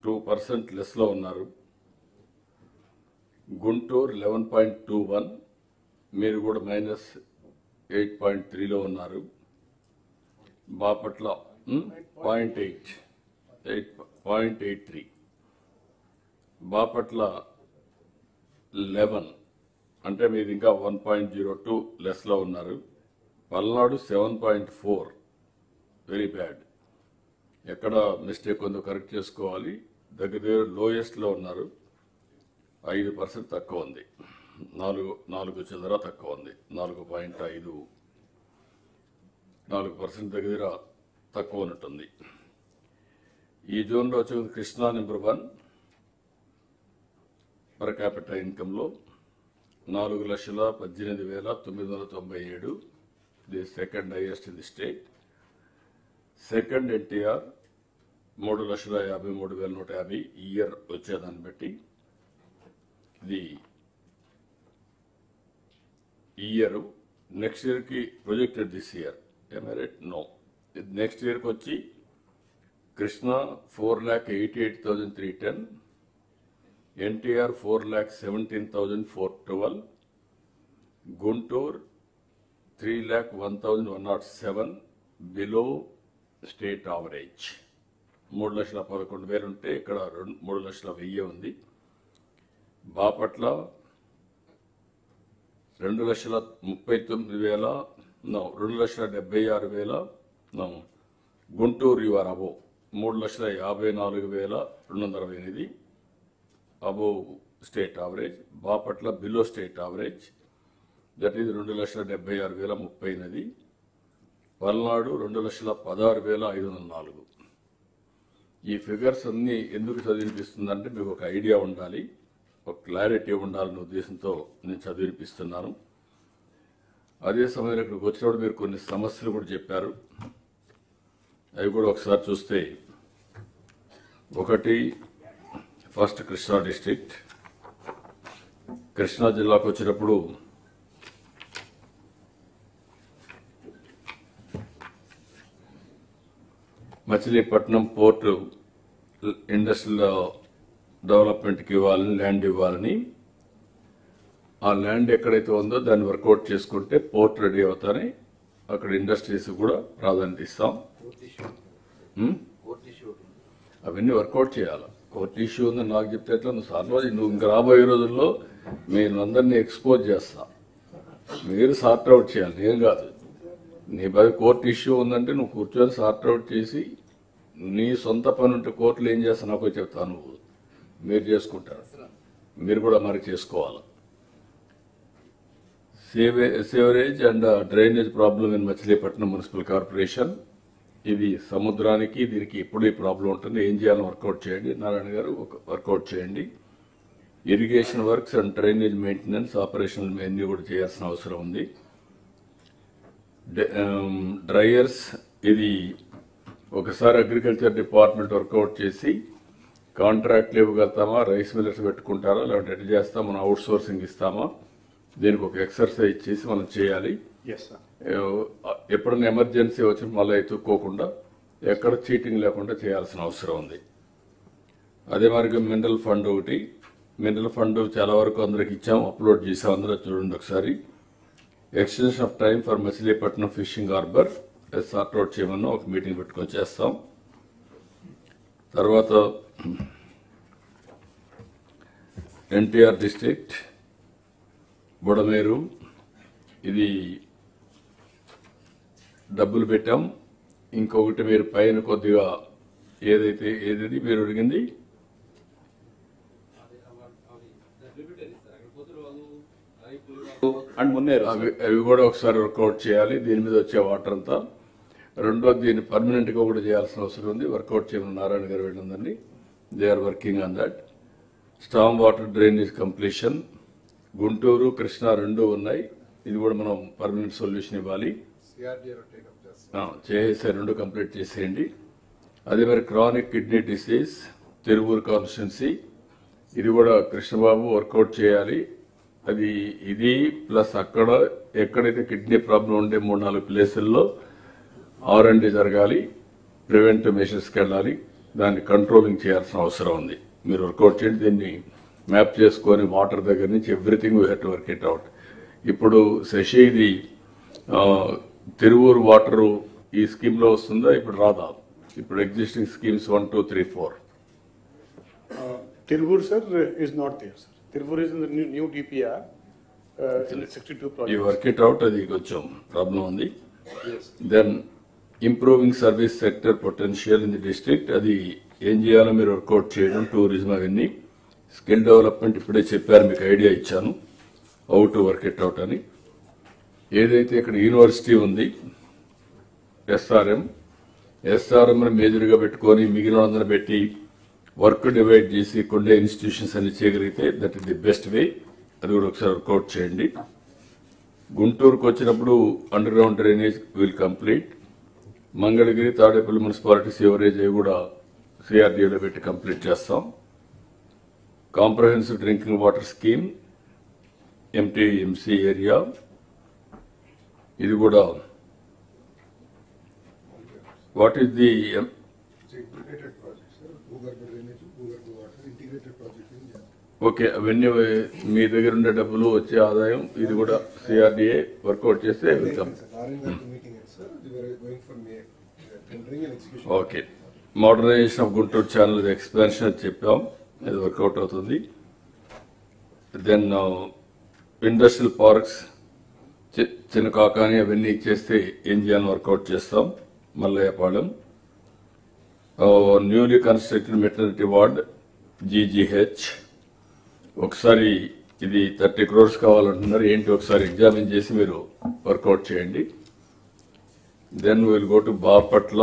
2% లెస్లో ఉన్నారు. గుంటూరు 11.21, మీరు కూడా -8.3లో ఉన్నారు. బాపట్ల 0.83, బాపట్ల 11, అంటే మీరు ఇంకా 1.02 లెస్లో ఉన్నారు. Palnadu 7.4, very bad. ఎక్కడ మిస్టేక్ ఉందో కరెక్ట్ చేసుకోవాలి. దగ్గర లోయెస్ట్లో ఉన్నారు. 5% తక్కువ ఉంది. 4 చిల్లర తక్కువ ఉంది. 4.5, 4% దగ్గర తక్కువ ఉన్నట్టుంది. ఈ జోన్లో వచ్చి కృష్ణా నెంబర్ 1 పర్ క్యాపిటల్ ఇన్కంలో 4,18,997. The second highest in the state. Second NTR 3,53,150 year వచ్చేదాన్ని బట్టి. ఇది ఇయర్. నెక్స్ట్ ఇయర్కి projected this year. Right? No. Next ఇయర్కి వచ్చి Krishna 4,88,310, NTR 4,17,412, Guntur 3,01,107, below state average. 3,11,000 ఉంటే ఇక్కడ 3,01,000 ఉంది. Bapatla 2,39,000, 2,76,000. Guntur your above 3,54,228 above state average. Bapatla below state average, that is 2,76,030. Palnadu 2,16,504. ఈ ఫిగర్స్ అన్ని ఎందుకు చదివినిపిస్తుందంటే మీకు ఒక ఐడియా ఉండాలి, ఒక క్లారిటీ ఉండాలనే ఉద్దేశంతో నేను చదివినిపిస్తున్నాను. అదే సమయంలో ఇక్కడికి వచ్చినప్పుడు మీరు కొన్ని సమస్యలు కూడా చెప్పారు. అవి కూడా ఒకసారి చూస్తే, ఒకటి ఫస్ట్ కృష్ణా డిస్ట్రిక్ట్. కృష్ణా జిల్లాకు వచ్చినప్పుడు మచిలీపట్నం పోర్టు ఇండస్ట్రియల్ డెవలప్మెంట్కి ఇవ్వాలని, ల్యాండ్ ఇవ్వాలని. ఆ ల్యాండ్ ఎక్కడైతే ఉందో దాన్ని వర్కౌట్ చేసుకుంటే పోర్ట్ రెడీ అవుతానే అక్కడ ఇండస్ట్రీస్ కూడా ప్రాధాన్యత ఇస్తాం. అవన్నీ వర్కౌట్ చేయాలి. కోర్టు ఇష్యూ ఉందని నాకు చెప్తే ఎట్లా? నువ్వు ఇంకా రాబోయే రోజుల్లో మీరు అందరినీ ఎక్స్పోజ్ చేస్తా, మీరు సార్ట్ అవుట్ చేయాలి, నేను కాదు. నీ పది కోర్టు ఇష్యూ ఉందంటే నువ్వు కూర్చొని సార్ట్ అవుట్ చేసి నీ సొంత పని ఉంటే కోర్టులు ఏం చేస్తా నాకు చెప్తాను. నువ్వు మీరు చేసుకుంటారు, మీరు కూడా మరి చేసుకోవాలి. Sewerage and drainage problem in Machilipatnam municipal corporation. ఇది సముద్రానికి దీనికి ఎప్పుడు ఈ ప్రాబ్లం ఉంటుంది. ఏం చేయాలని వర్కౌట్ చేయండి. నారాయణ గారు వర్కౌట్ చేయండి. Irrigation works and drainage maintenance operational అన్ని కూడా చేయాల్సిన అవసరం ఉంది. డ్రైయర్స్, ఇది ఒకసారి అగ్రికల్చర్ డిపార్ట్మెంట్ వర్కౌట్ చేసి కాంట్రాక్ట్లు ఇవ్వగలుగుతామా, రైస్ మిల్లర్స్ పెట్టుకుంటారా, లేదంటే ఎట్లా చేస్తాం, మనం అవుట్ సోర్సింగ్ ఇస్తామా, దీనికి ఒక ఎక్సర్సైజ్ చేసి మనం చేయాలి. ఎప్పుడైనా ఎమర్జెన్సీ వచ్చి మళ్ళీ ఎత్తుక్కోకుండా ఎక్కడ చీటింగ్ లేకుండా చేయాల్సిన అవసరం ఉంది. అదే మరి మినరల్ ఫండ్ ఒకటి. మినరల్ ఫండ్ చాలా వరకు అందరికి ఇచ్చాం, అప్లోడ్ చేసాం, అందరూ చూడండి ఒకసారి. Extension of time for Machilipatnam fishing harbour sort out చేయమన్నా ఒక మీటింగ్ పెట్టుకొని చేస్తాం. తర్వాత ఎన్టీఆర్ డిస్ట్రిక్ట్ బుడమేరు, ఇది డబ్బులు పెట్టాం. ఇంకొకటి మీరు పైన కొద్దిగా ఏది మీరు అడిగింది అవి కూడా ఒకసారి వర్కౌట్ చేయాలి. దీని మీద వచ్చే వాటర్ అంతా. రెండోది దీన్ని పర్మనెంట్ గా కూడా చేయాల్సిన అవసరం ఉంది. వర్కౌట్ చేయమని నారాయణ గారు వెళ్ళిందండి. They are working on that. Storm water drainage completion Guntur Krishna రెండు ఉన్నాయి. ఇది కూడా మనం పర్మనెంట్ సొల్యూషన్ ఇవ్వాలి. చేసే రెండు కంప్లీట్ చేసేయండి. అదే మరి chronic kidney disease Tiruvuru constituency, ఇది కూడా కృష్ణబాబు వర్కౌట్ చేయాలి. అది ఇది ప్లస్ అక్కడ ఎక్కడైతే కిడ్నీ ప్రాబ్లం ఉండే 3-4 ప్లేసుల్లో R&D జరగాలి, ప్రివెంటివ్ మెషర్స్కి వెళ్ళాలి. దాన్ని కంట్రోలింగ్ చేయాల్సిన అవసరం ఉంది. మీరు వర్కౌట్ చేయండి, దీన్ని మ్యాప్ చేసుకొని వాటర్ దగ్గర నుంచి everything we have to work it out. ఇప్పుడు శశి ఇది తిరువూరు వాటరు ఈ స్కీమ్లో వస్తుందా, ఇప్పుడు రాదా? ఇప్పుడు existing schemes 1, 2, 3, 4. Tiruvur, sir, is not there, sir. Tiruvur is in the new DPR, in the 62 projects. You work it out, అది కొంచెం ప్రాబ్లం ఉంది. Then improving service sector potential in the district, అది ఏం చేయాలో మీరు వర్కౌట్ చేయడం, tourism అవన్నీ. Skill development ఇప్పుడే చెప్పారు, మీకు ఐడియా ఇచ్చాను how to work it out అని. ఏదైతే ఇక్కడ యూనివర్సిటీ ఉంది ఎస్ఆర్ఎం మేజర్గా పెట్టుకొని మిగిలిన అందరూ పెట్టి వర్క్ డివైడ్ చేసి కొన్ని ఇన్స్టిట్యూషన్స్ అన్ని చేయగలిగితే దట్ ఇస్ ది బెస్ట్ వే. అది కూడా ఒకసారి వర్కౌట్ చేయండి. గుంటూరుకు వచ్చినప్పుడు under ground drainage will complete. Mangalagiri, Tadepalli municipality sewerage కూడా సిఆర్డీఏలో పెట్టి కంప్లీట్ చేస్తాం. Comprehensive drinking water scheme MTMC area, ఇది కూడా వాట్ ఈస్ ది ఓకే, అవన్నీ మీ దగ్గర ఉండే డబ్బులు వచ్చే ఆదాయం, ఇది కూడా సిఆర్డీఏ వర్కౌట్ చేస్తే welcome. Okay, modernization of Guntur channel expansion చెప్పాం, ఇది వర్కౌట్ అవుతుంది. దెన్ ఇండస్ట్రియల్ పార్క్స్ చిన్న కాకాని అవన్నీ చేస్తే ఏం చేయాలని వర్కౌట్ చేస్తాం. Mallayyapalem newly constructed maternity ward GGH, ఒకసారి ఇది 30 crores కావాలంటున్నారు, ఏంటి ఒకసారి ఎగ్జామిన్ చేసి మీరు వర్కౌట్ చేయండి. Then will go to Bapatla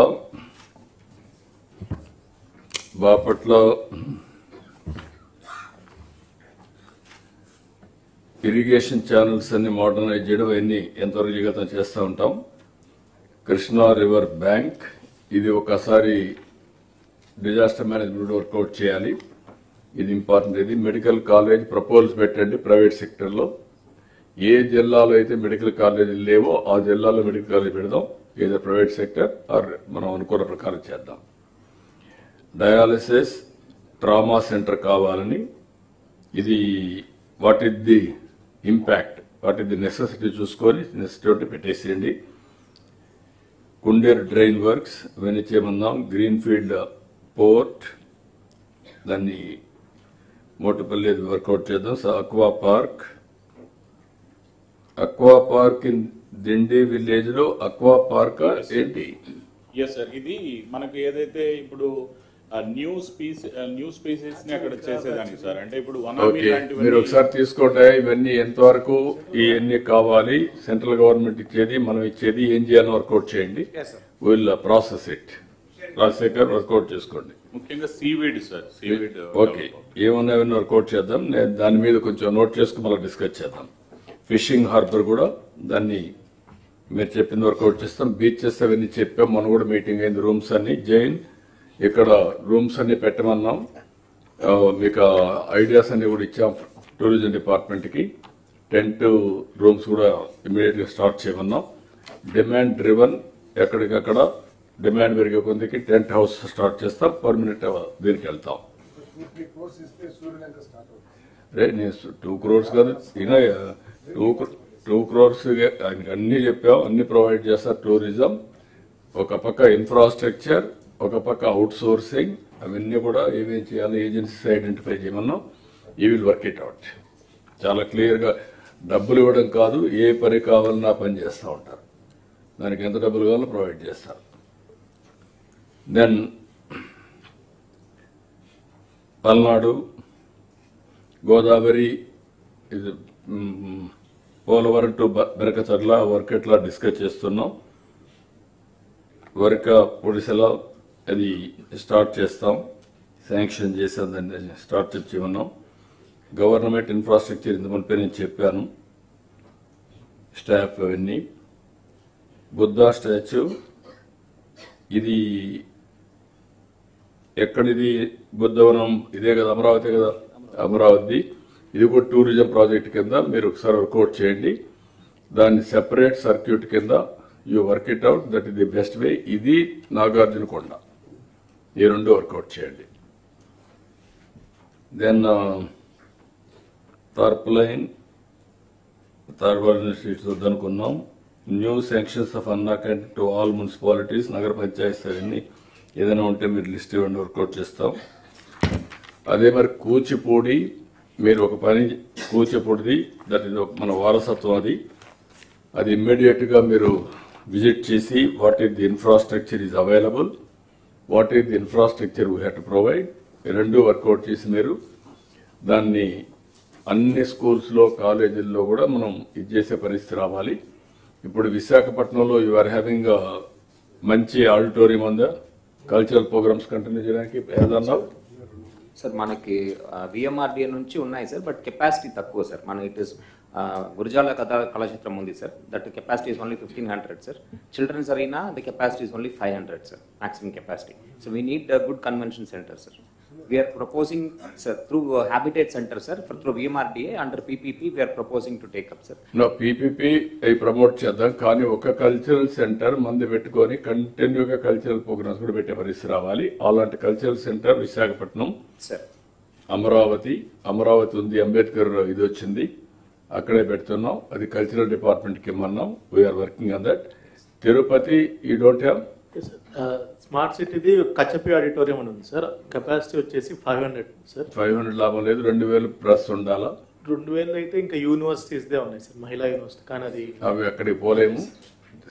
irrigation channels అన్ని మోడర్నైజ్ చేయడం, అవన్నీ ఎంతవరకు జీవితం చేస్తూ ఉంటాం. కృష్ణా రివర్ బ్యాంక్, ఇది ఒకసారి డిజాస్టర్ మేనేజ్మెంట్ వర్కౌట్ చేయాలి, ఇది ఇంపార్టెంట్. ఇది మెడికల్ కాలేజ్ ప్రపోజల్స్ పెట్టండి ప్రైవేట్ సెక్టర్లో. ఏ జిల్లాలో అయితే మెడికల్ కాలేజీలు లేవో ఆ జిల్లాలో మెడికల్ కాలేజ్ పెడదాం, ఏదో ప్రైవేట్ సెక్టర్ ఆర్ మనం అనుకున్న ప్రకారం చేద్దాం. డయాలసిస్ ట్రామా సెంటర్ కావాలని, ఇది what is the impact, what is the necessity చూసుకొని నెసెసిటీ పెట్టేసేయండి. కుండేరు డ్రైన్ వర్క్స్ ఇవన్నీ చేయమన్నాం. గ్రీన్ఫీల్డ్ పోర్ట్, దాన్ని మోటుపల్లి వర్కౌట్ చేద్దాం. Aqua park in Dindi village లో అక్వా పార్క్ ఏంటి? ఎస్ సార్, ఇది మనకు ఏదైతే ఇప్పుడు న్యూ స్పీసీస్ ని అక్కడ చేసేదానికి సార్, అంటే ఇప్పుడు మీరు ఒకసారి తీసుకోండి, ఇవన్నీ ఎంతవరకు ఇవన్నీ కావాలి, సెంట్రల్ గవర్నమెంట్ ఇచ్చేది మనం ఇచ్చేది ఏం చేయాలని వర్కౌట్ చేయండి. Will process it, Rajasekhar work out చేసుకోండి. ముఖ్యంగా సీవీడ్ సార్, సీవీడ్ ఓకే, ఏమన్నా వర్కౌట్ చేద్దాం. నేను దాని మీద కొంచెం నోట్ చేసుకుని మళ్ళీ డిస్కస్ చేద్దాం. ఫిషింగ్ హార్బర్ కూడా దాన్ని మీరు చెప్పింది వర్కౌట్ చేస్తాం. బీచెస్ అవన్నీ చెప్పాం, మనం కూడా మీటింగ్ అయింది. రూమ్స్ అన్ని జైన్ ఇక్కడ రూమ్స్ అన్ని పెట్టమన్నాం, మీకు ఐడియాస్ అన్ని కూడా ఇచ్చాం టూరిజం డిపార్ట్మెంట్ కి. టెంట్ రూమ్స్ కూడా ఇమీడియట్ గా స్టార్ట్ చేయమన్నాం. డిమాండ్ డ్రివన్, ఎక్కడికక్కడ డిమాండ్ పెరిగే కొందికి టెంట్ హౌస్ స్టార్ట్ చేస్తాం, పర్మనెంట్ దీనికి వెళ్తాం. రే నేను 2 crores కాదు, 2 crores అన్ని చెప్పాం, అన్ని ప్రొవైడ్ చేస్తారు. టూరిజం ఒక పక్క, ఇన్ఫ్రాస్ట్రక్చర్ ఒక పక్క, అవుట్ సోర్సింగ్, అవన్నీ కూడా ఏమేం చేయాలో ఏజెన్సీస్ ఐడెంటిఫై చేయమన్నాం. ఈ విల్ వర్క్ ఇట్ అవుట్. చాలా క్లియర్గా డబ్బులు ఇవ్వడం కాదు, ఏ పని కావాలన్నా పని చేస్తూ ఉంటారు, దానికి ఎంత డబ్బులు కావాలో ప్రొవైడ్ చేస్తారు. దెన్ పల్నాడు గోదావరి, ఇది పోలవరం టు బెరకచర్ల వర్క్ ఎట్లా డిస్కస్ చేస్తున్నాం. వర్క్ ఒడిశాలో అది స్టార్ట్ చేస్తాం, శాంక్షన్ చేసాం, దాన్ని స్టార్ట్ చేయమన్నాం. గవర్నమెంట్ ఇన్ఫ్రాస్ట్రక్చర్ ఇంతమంది నేను చెప్పాను, స్టాఫ్ అవన్నీ. బుద్ధా స్టాచ్యూ, ఇది ఎక్కడిది? బుద్ధవనం ఇదే కదా, అమరావతి కదా, అమరావతి. ఇది కూడా టూరిజం ప్రాజెక్ట్ కింద మీరు ఒకసారి వర్కౌట్ చేయండి. దాన్ని సెపరేట్ సర్క్యూట్ కింద you work it out, that is the best way. ఇది నాగార్జున కొండ, ఈ రెండు వర్కౌట్ చేయండి. దెన్ టార్ప్లైన్ తార్పాలిన్ స్ట్రీట్స్ వద్దనుకున్నాం. New sanctions of on account to all municipalities, nagar panchayat అవన్నీ ఏదైనా ఉంటే మీరు లిస్ట్ ఇవ్వండి, వర్కౌట్ చేస్తాం. అదే మరి కూచిపూడి, మీరు ఒక పని కూచిపూడిది దట్ ఇది మన వారసత్వం, అది ఇమ్మీడియట్గా మీరు విజిట్ చేసి what is the infrastructure is available, what is the infrastructure we have to provide, ఈ రెండు వర్కౌట్ చేసి మీరు దాన్ని అన్ని స్కూల్స్లో కాలేజీల్లో కూడా మనం ఇది చేసే పరిస్థితి రావాలి. ఇప్పుడు విశాఖపట్నంలో యు ఆర్ హ్యావింగ్ మంచి ఆడిటోరియం ఉందా కల్చరల్ ప్రోగ్రామ్స్ కంటిన్యూ చేయడానికి ఏదన్నా? సార్ మనకి విఎంఆర్డిఏ నుంచి ఉన్నాయి సార్, బట్ కెపాసిటీ తక్కువ సార్. మన ఇట్ ఇస్ గురజాల కళాక్షేత్రం ఉంది sir, that capacity is only 1500 sir. Children's arena the capacity is only 500 sir, maximum capacity. So we need a good convention center sir. We are proposing sir through Habitat Center sir, through VMRDA under PPP we are proposing to take up sir. No PPP అవి promote చేద్దాం, కానీ ఒక cultural centre మంది పెట్టుకొని కంటిన్యూగా cultural programmes కూడా పెట్టే పరిస్థితి రావాలి. అలాంటి cultural centre Visakhapatnam sir, Amaravati ఉంది, అంబేద్కర్ ఇది వచ్చింది, అక్కడే పెడుతున్నాం. అది కల్చరల్ డిపార్ట్మెంట్కి ఇమ్మన్నాం. We are working on that. Tirupati you don't have? Smart సిటీది కచ్చపి ఆడిటోరియం అని ఉంది సార్, కెపాసిటీ వచ్చేసి 500 సార్. 500 లాభం లేదు, 2000 ప్లస్ ఉండాలా. 2000 అయితే ఇంకా యూనివర్సిటీస్దే ఉన్నాయి సార్, మహిళా యూనివర్సిటీ, కానీ అది అవి అక్కడికి పోలేము.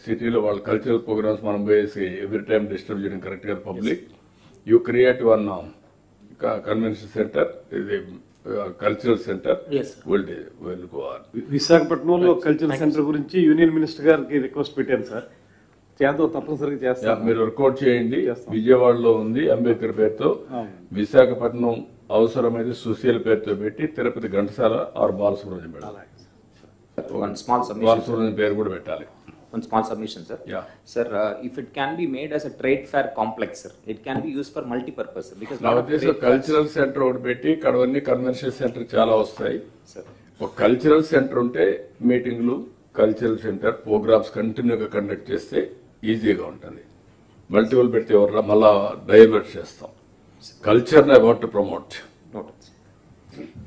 సిటీలో వాళ్ళ కల్చరల్ ప్రోగ్రామ్స్ మనం వేసి ఎవ్రీ టైం డిస్టర్బ్ చేయడం కరెక్ట్ గా public. You create one convention centre, ఇది cultural centre will go on. విశాఖపట్నంలో కల్చరల్ సెంటర్ గురించి యూనియన్ మినిస్టర్ గారికి రిక్వెస్ట్ పెట్టాను సార్, చేద్దాం, తప్పనిసరిగా చేస్తాం. మీరు వర్కౌట్ చేయండి. విజయవాడలో ఉంది అంబేద్కర్ పేరుతో, విశాఖపట్నం అవసరమైతే సుశీల పేరుతో పెట్టి తిరుపతి ఘంటసాల ఆర్ బాలసుబ్రహ్మణ్యం పెట్టాలి. one small submission. బాలసుబ్రహ్మణ్యం పేరు కూడా పెట్టాలి. One small submission sir. Yeah. Sir, if it can be made as a trade fair complex sir, it can be used for multi-purpose sir, because నా ఉద్దేశం కల్చరల్ సెంటర్ ఒకటి పెట్టి ఇక్కడ అన్ని కన్వెన్షన్ సెంటర్ చాలా వస్తాయి. sir. ఒక కల్చరల్ సెంటర్ ఉంటే మీటింగ్లు, కల్చరల్ సెంటర్ ప్రోగ్రామ్స్ కంటిన్యూగా కండక్ట్ చేస్తే ఈజీగా ఉంటుంది. మల్టిపుల్ పెడితే ఎవరు మళ్ళా డైవర్ట్ చేస్తాం. కల్చర్ని అబౌట్ టు ప్రమోట్. Noted.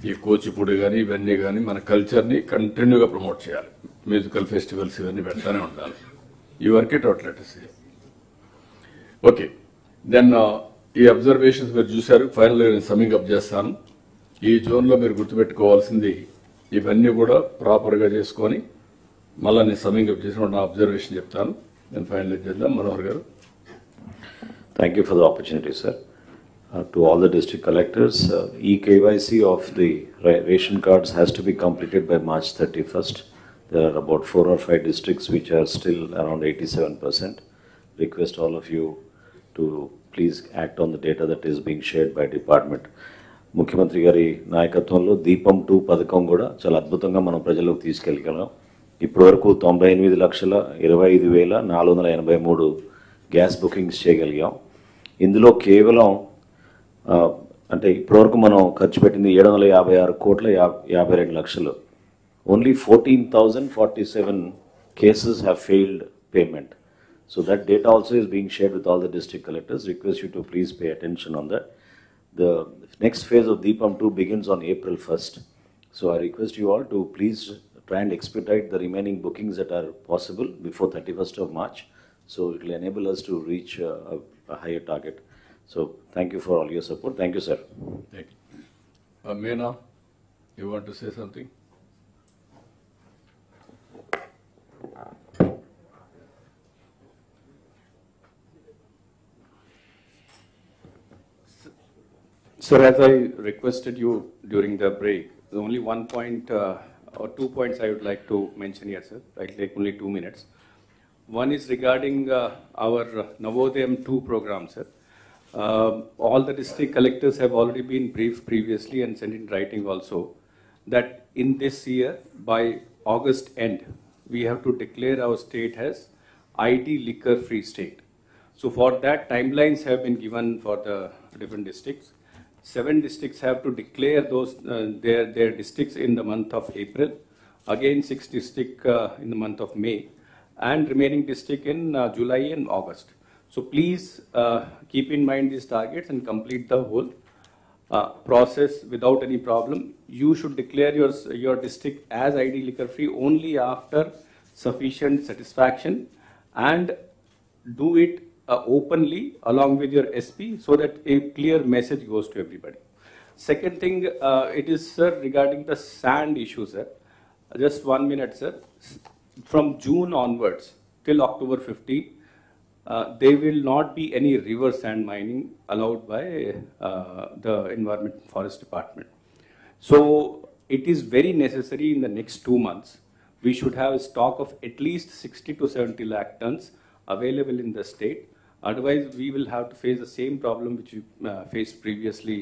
ఈ కూచిపూడి కానీ ఇవన్నీ కానీ మన కల్చర్ని కంటిన్యూగా ప్రమోట్ చేయాలి. మ్యూజికల్ ఫెస్టివల్స్ ఇవన్నీ పెడతానే ఉండాలి. ఈ work it out letters. Okay, then ఈ అబ్జర్వేషన్స్ మీరు చూశారు. ఫైనల్గా నేను సమ్మింగ్ అప్ చేస్తాను. ఈ జోన్లో మీరు గుర్తుపెట్టుకోవాల్సింది ఇవన్నీ కూడా ప్రాపర్గా చేసుకొని మళ్ళీ నేను సమ్మింగ్ అప్ చేసిన నా అబ్జర్వేషన్ చెప్తాను. నేను ఫైనలైజ్ చేద్దాం. మనోహర్ గారు. Thank you for the opportunity, sir. To all the district collectors, e-KYC of the ration cards has to be completed by March 31st. There are about 4 or 5 districts which are still around 87%. Request all of you to please act on the data that is being shared by department. ముఖ్యమంత్రి గారి నాయకత్వంలో దీపం 2 పథకం కూడా చాలా అద్భుతంగా మనం ప్రజలకు తీసుకెళ్ళగలం. ఇప్పటి వరకు 98,25,483 గ్యాస్ బుకింగ్స్ చేయగలిగాం. ఇందులో కేవలం అంటే ఇప్పటివరకు మనం ఖర్చు పెట్టింది 756,52,00,000. Only 14,047 cases have failed payment. So that data also is being shared with all the district collectors. Request you to please pay attention on that. The next phase of Deepam 2 begins on April 1st. So I request you all to please try and expedite the remaining bookings that are possible before 31st of March. So it will enable us to reach a higher target. So thank you for all your support. Thank you, sir. Thank you. Meena, you want to say something? Sir, as I requested you during the break, the only one point or 2 points I would like to mention here, sir. I'll take only 2 minutes. One is regarding our Navodayam 2 program, sir. All the district collectors have already been briefed previously and sent in writing also that in this year, by August end, we have to declare our state as ID liquor free state. So for that, timelines have been given for the different districts. 7 districts have to declare those their districts in the month of April. Again, 6 districts in the month of May, and remaining district in July and August. So please keep in mind these targets and complete the whole process without any problem. You should declare your district as ID liquor free only after sufficient satisfaction, and do it openly along with your SP so that a clear message goes to everybody. Second thing, it is, sir, regarding the sand issue, sir. Just 1 minute, sir. From June onwards till October 15, there will not be any river sand mining allowed by the Environment and Forest Department. So it is very necessary in the next 2 months, we should have a stock of at least 60 to 70 lakh tons available in the state. Otherwise, we will have to face the same problem which we faced previously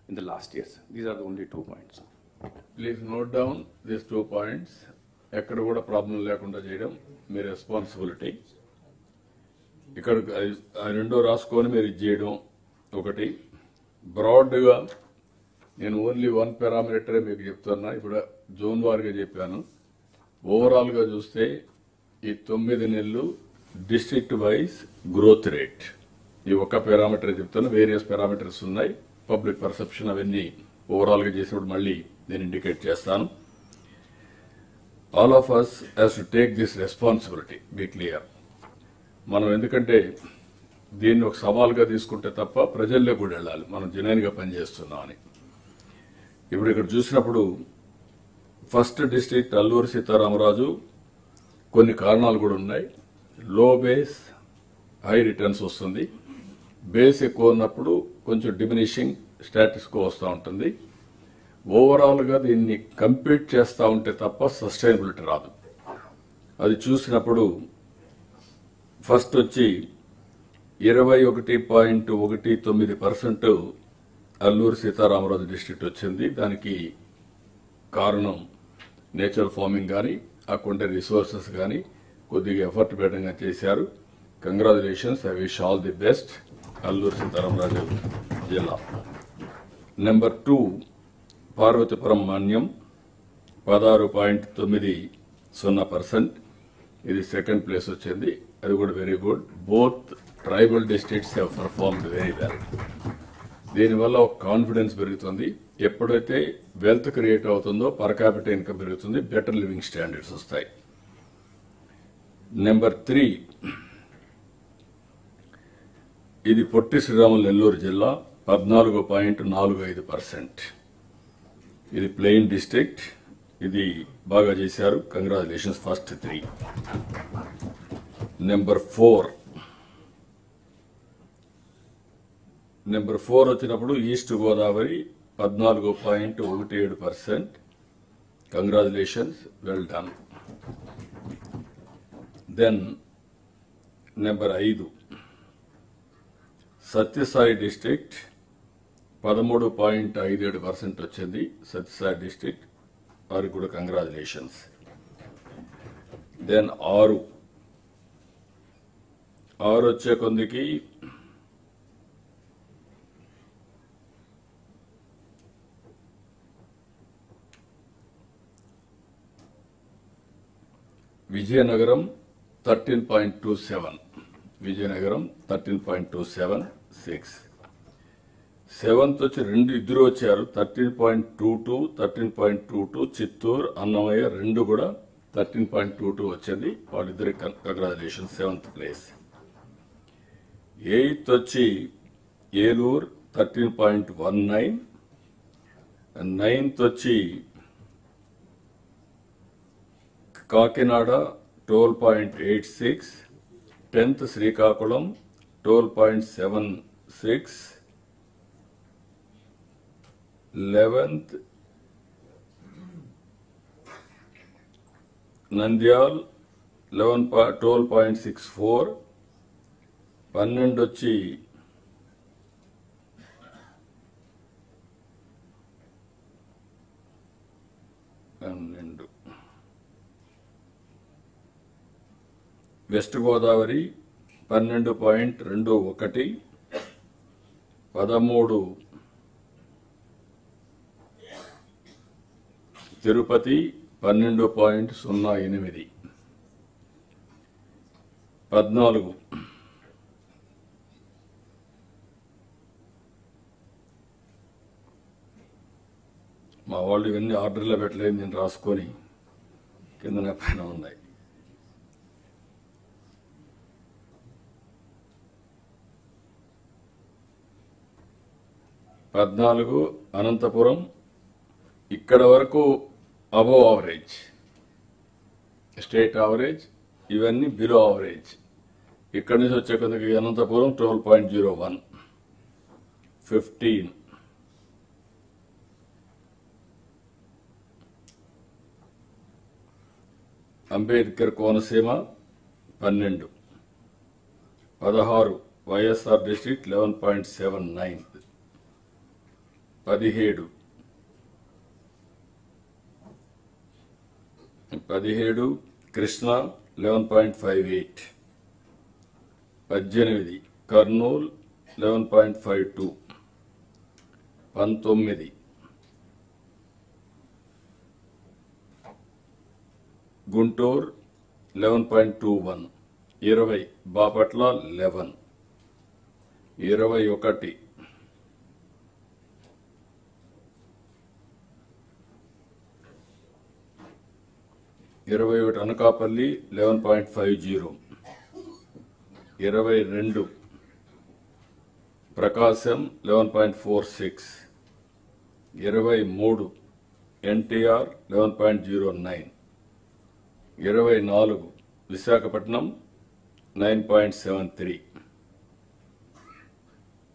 in the last years. These are the only 2 points. Please note down these 2 points. ఎక్కడ కూడా problem లేకుండా చేయడం మీ responsibility. ఇక్కడ రెండో రాసుకొని మీరు ఇది చేయడం ఒకటి. బ్రాడ్గా నేను ఓన్లీ 1 పారామీటరే మీకు చెప్తున్నా. ఇప్పుడు జోన్ వారీగా చెప్పాను. ఓవరాల్గా చూస్తే ఈ 9 నెలలు డిస్ట్రిక్ట్ వైజ్ గ్రోత్ రేట్ ఈ ఒక్క పారామీటర్ చెప్తాను. వేరియస్ పారామీటర్స్ ఉన్నాయి. పబ్లిక్ పర్సెప్షన్ అవన్నీ ఓవరాల్గా చేసినప్పుడు మళ్ళీ నేను ఇండికేట్ చేస్తాను. All of us has to take this responsibility, be clear. మనం ఎందుకంటే దీన్ని ఒక సవాల్గా తీసుకుంటే తప్ప ప్రజల్లో కూడా వెళ్ళాలి, మనం జెన్యూన్గా పనిచేస్తున్నామని. ఇప్పుడు ఇక్కడ చూసినప్పుడు ఫస్ట్ డిస్ట్రిక్ట్ అల్లూరి సీతారామరాజు, కొన్ని కారణాలు కూడా ఉన్నాయి. లో బేస్, హై రిటర్న్స్ వస్తుంది. బేస్ ఎక్కువ ఉన్నప్పుడు కొంచెం డిమినిషింగ్ స్టాటస్ కో వస్తూ ఉంటుంది. ఓవరాల్గా దీన్ని కంపీట్ చేస్తూ ఉంటే తప్ప సస్టైనబిలిటీ రాదు. అది చూసినప్పుడు ఫస్ట్ వచ్చి 21.19% అల్లూరి సీతారామరాజు డిస్ట్రిక్ట్ వచ్చింది. దానికి కారణం నేచురల్ ఫార్మింగ్ కానీ అక్కడ రిసోర్సెస్ కానీ కొద్దిగా ఎఫర్ట్ పెట్టడంగా చేశారు. Congratulations, I wish all the best Alluri Sitaramaraju జిల్లా. నెంబర్ 2 పార్వతీపురం మన్యం 16.90%. ఇది సెకండ్ ప్లేస్ వచ్చింది. అది కూడా very good. Both tribal districts have performed very well. దీనివల్ల ఒక కాన్ఫిడెన్స్ పెరుగుతుంది. ఎప్పుడైతే వెల్త్ క్రియేట్ అవుతుందో పర్ క్యాపిటల్ ఇన్కమ్ పెరుగుతుంది, బెటర్ లివింగ్ స్టాండర్డ్స్ వస్తాయి. నెంబర్ 3 ఇది పొట్టి శ్రీరాములు నెల్లూరు జిల్లా 14.45%. ఇది ప్లెయిన్ డిస్ట్రిక్ట్. ఇది బాగా చేశారు, కంగ్రాచులేషన్స్ ఫస్ట్ 3. నెంబర్ 4 వచ్చినప్పుడు east Godavari 14.17%. Congratulations, well done. Then number 5 Sathya Sai district 13.57% వచ్చింది. సత్యసాయి డిస్ట్రిక్ట్, వారికి కూడా కంగ్రాచులేషన్స్. దెన్ 6 వచ్చే కొందికి విజయనగరం 13.27. విజయనగరం 13.276. 7th వచ్చి ఇద్దరు వచ్చారు 13.22, 13.22. చిత్తూరు, అన్నమయ్య 2 కూడా 13.22 వచ్చింది. వాళ్ళిద్దరికి కంగ్రాచులేషన్, 7th ప్లేస్. 8th వచ్చి ఏలూరు 13.19. 9th వచ్చి కాకినాడ 12.86. 10th శ్రీకాకుళం 12.76. 11th నంద్యాల్ 12.64. 12 వచ్చి వెస్ట్ గోదావరి 12.21. 13 తిరుపతి 12.08. 14 మా వాళ్ళు ఇవన్నీ ఆర్డర్లో పెట్టలేదు, నేను రాసుకొని కింద పైన ఉన్నాయి. పద్నాలుగు అనంతపురం, ఇక్కడ వరకు అబోవ్ యావరేజ్, స్టేట్ యావరేజ్, ఇవన్నీ బిలో యావరేజ్. ఇక్కడి నుంచి వచ్చే కొందరికి అనంతపురం 12.01, 15, అంబేద్కర్ కోనసీమ 12, 16 వైఎస్ఆర్ డిస్ట్రిక్ట్ 11.79, 17 కృష్ణా 11.58, 18 కర్నూలు 11.52, 19 గుంటూరు 11.21, 20 బాపట్ల 11, 21 అనకాపల్లి 11.50, 22 ప్రకాశం 11.46, 23 ఎన్టీఆర్ 11.09, 24 విశాఖపట్నం 9.73,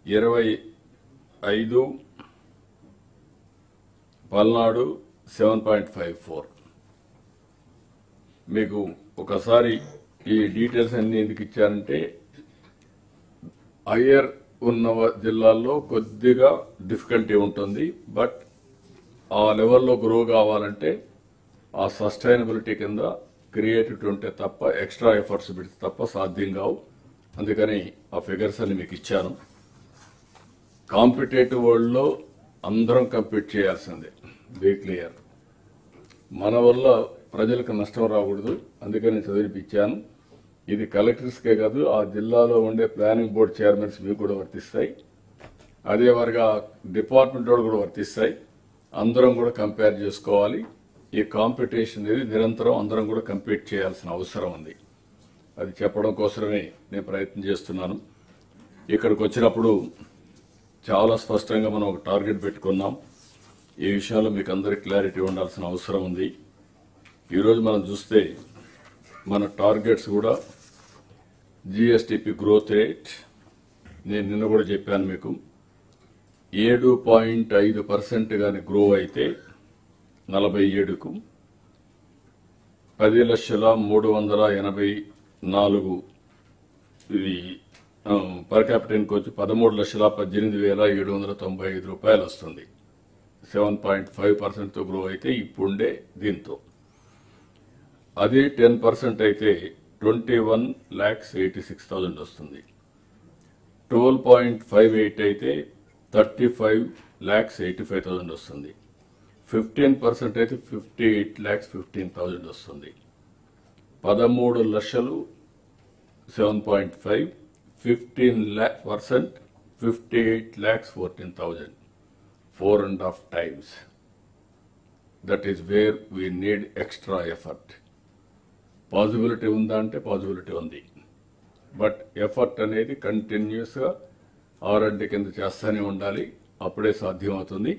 25 పల్నాడు 7.54. మీకు ఒకసారి ఈ డీటెయిల్స్ అన్ని ఎందుకు ఇచ్చారంటే హయ్యర్ ఉన్న జిల్లాల్లో కొద్దిగా డిఫికల్టీ ఉంటుంది, బట్ ఆ లెవెల్లో గ్రో కావాలంటే ఆ సస్టైనబిలిటీ కింద క్రియేటివిటీ ఉంటే తప్ప, ఎక్స్ట్రా ఎఫర్ట్స్ పెడితే తప్ప సాధ్యం కావు. అందుకని ఆ ఫిగర్స్ అన్ని మీకు ఇచ్చాను. కాంపిటేటివ్ వరల్డ్లో అందరం కంపీట్ చేయాల్సిందే, బీ క్లియర్. మన వల్ల ప్రజలకు నష్టం రాకూడదు, అందుకని చదివిపించాను. ఇది కలెక్టర్స్కే కాదు, ఆ జిల్లాలో ఉండే ప్లానింగ్ బోర్డు చైర్మన్స్ మీకు కూడా వర్తిస్తాయి, అదే వారిగా డిపార్ట్మెంట్ వాళ్ళు కూడా వర్తిస్తాయి. అందరం కూడా కంపేర్ చేసుకోవాలి. ఈ కాంపిటీషన్ అనేది నిరంతరం అందరం కూడా కంపీట్ చేయాల్సిన అవసరం ఉంది. అది చెప్పడం కోసమే నేను ప్రయత్నం చేస్తున్నాను. ఇక్కడికి వచ్చినప్పుడు చాలా స్పష్టంగా మనం ఒక టార్గెట్ పెట్టుకున్నాం. ఈ విషయంలో మీకు అందరికీ క్లారిటీ ఉండాల్సిన అవసరం ఉంది. ఈరోజు మనం చూస్తే మన టార్గెట్స్ కూడా జిఎస్టిపి గ్రోత్ రేట్ నేను నిన్న కూడా చెప్పాను మీకు, 7.5% కానీ గ్రో అయితే 47కు 10,384 ఇది పర్ క్యాపిటల్కి వచ్చి 13,18,795 రూపాయలు వస్తుంది. 7.5%తో గ్రో అయితే ఇప్పుడుండే దీంతో. అదే 10% అయితే 21,86,000 వస్తుంది. 12.58 అయితే 35,85,000 వస్తుంది. 15% అయితే 58,15,000 వస్తుంది. 13 లక్షలు 7.5, 15% 58,14,000, 4.5 times. That is where we need extra effort. Possibility ఉందా అంటే పాజిబిలిటీ ఉంది, బట్ ఎఫర్ట్ అనేది కంటిన్యూస్గా R&D కింద చేస్తూనే ఉండాలి, అప్పుడే సాధ్యమవుతుంది.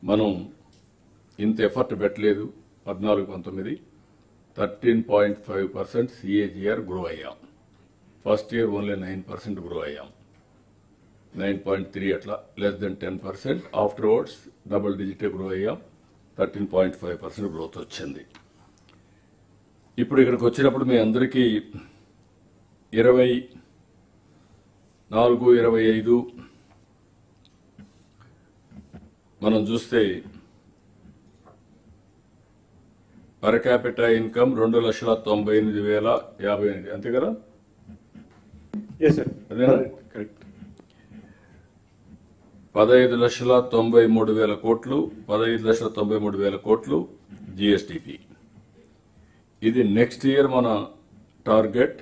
మనం ఇంత ఎఫర్ట్ పెట్టలేదు. 14-19 13.5% CAGR గ్రో అయ్యాం. ఫస్ట్ ఇయర్ ఓన్లీ 9% గ్రో అయ్యాం. 9.3 అట్లా less than 10%. Afterwards double digit grow అయ్యాం. 13.5% గ్రోత్ వచ్చింది. ఇప్పుడు ఇక్కడికి వచ్చినప్పుడు మీ అందరికీ 24-25 మనం చూస్తే పర్ క్యాపిటా ఇన్కమ్ 2,98,058, అంతే కదా? అదేనా? కరెక్ట్. 15,93,000 కోట్లు, 15,93,000 కోట్లు జిఎస్టిపి. ఇది నెక్స్ట్ ఇయర్ మన టార్గెట్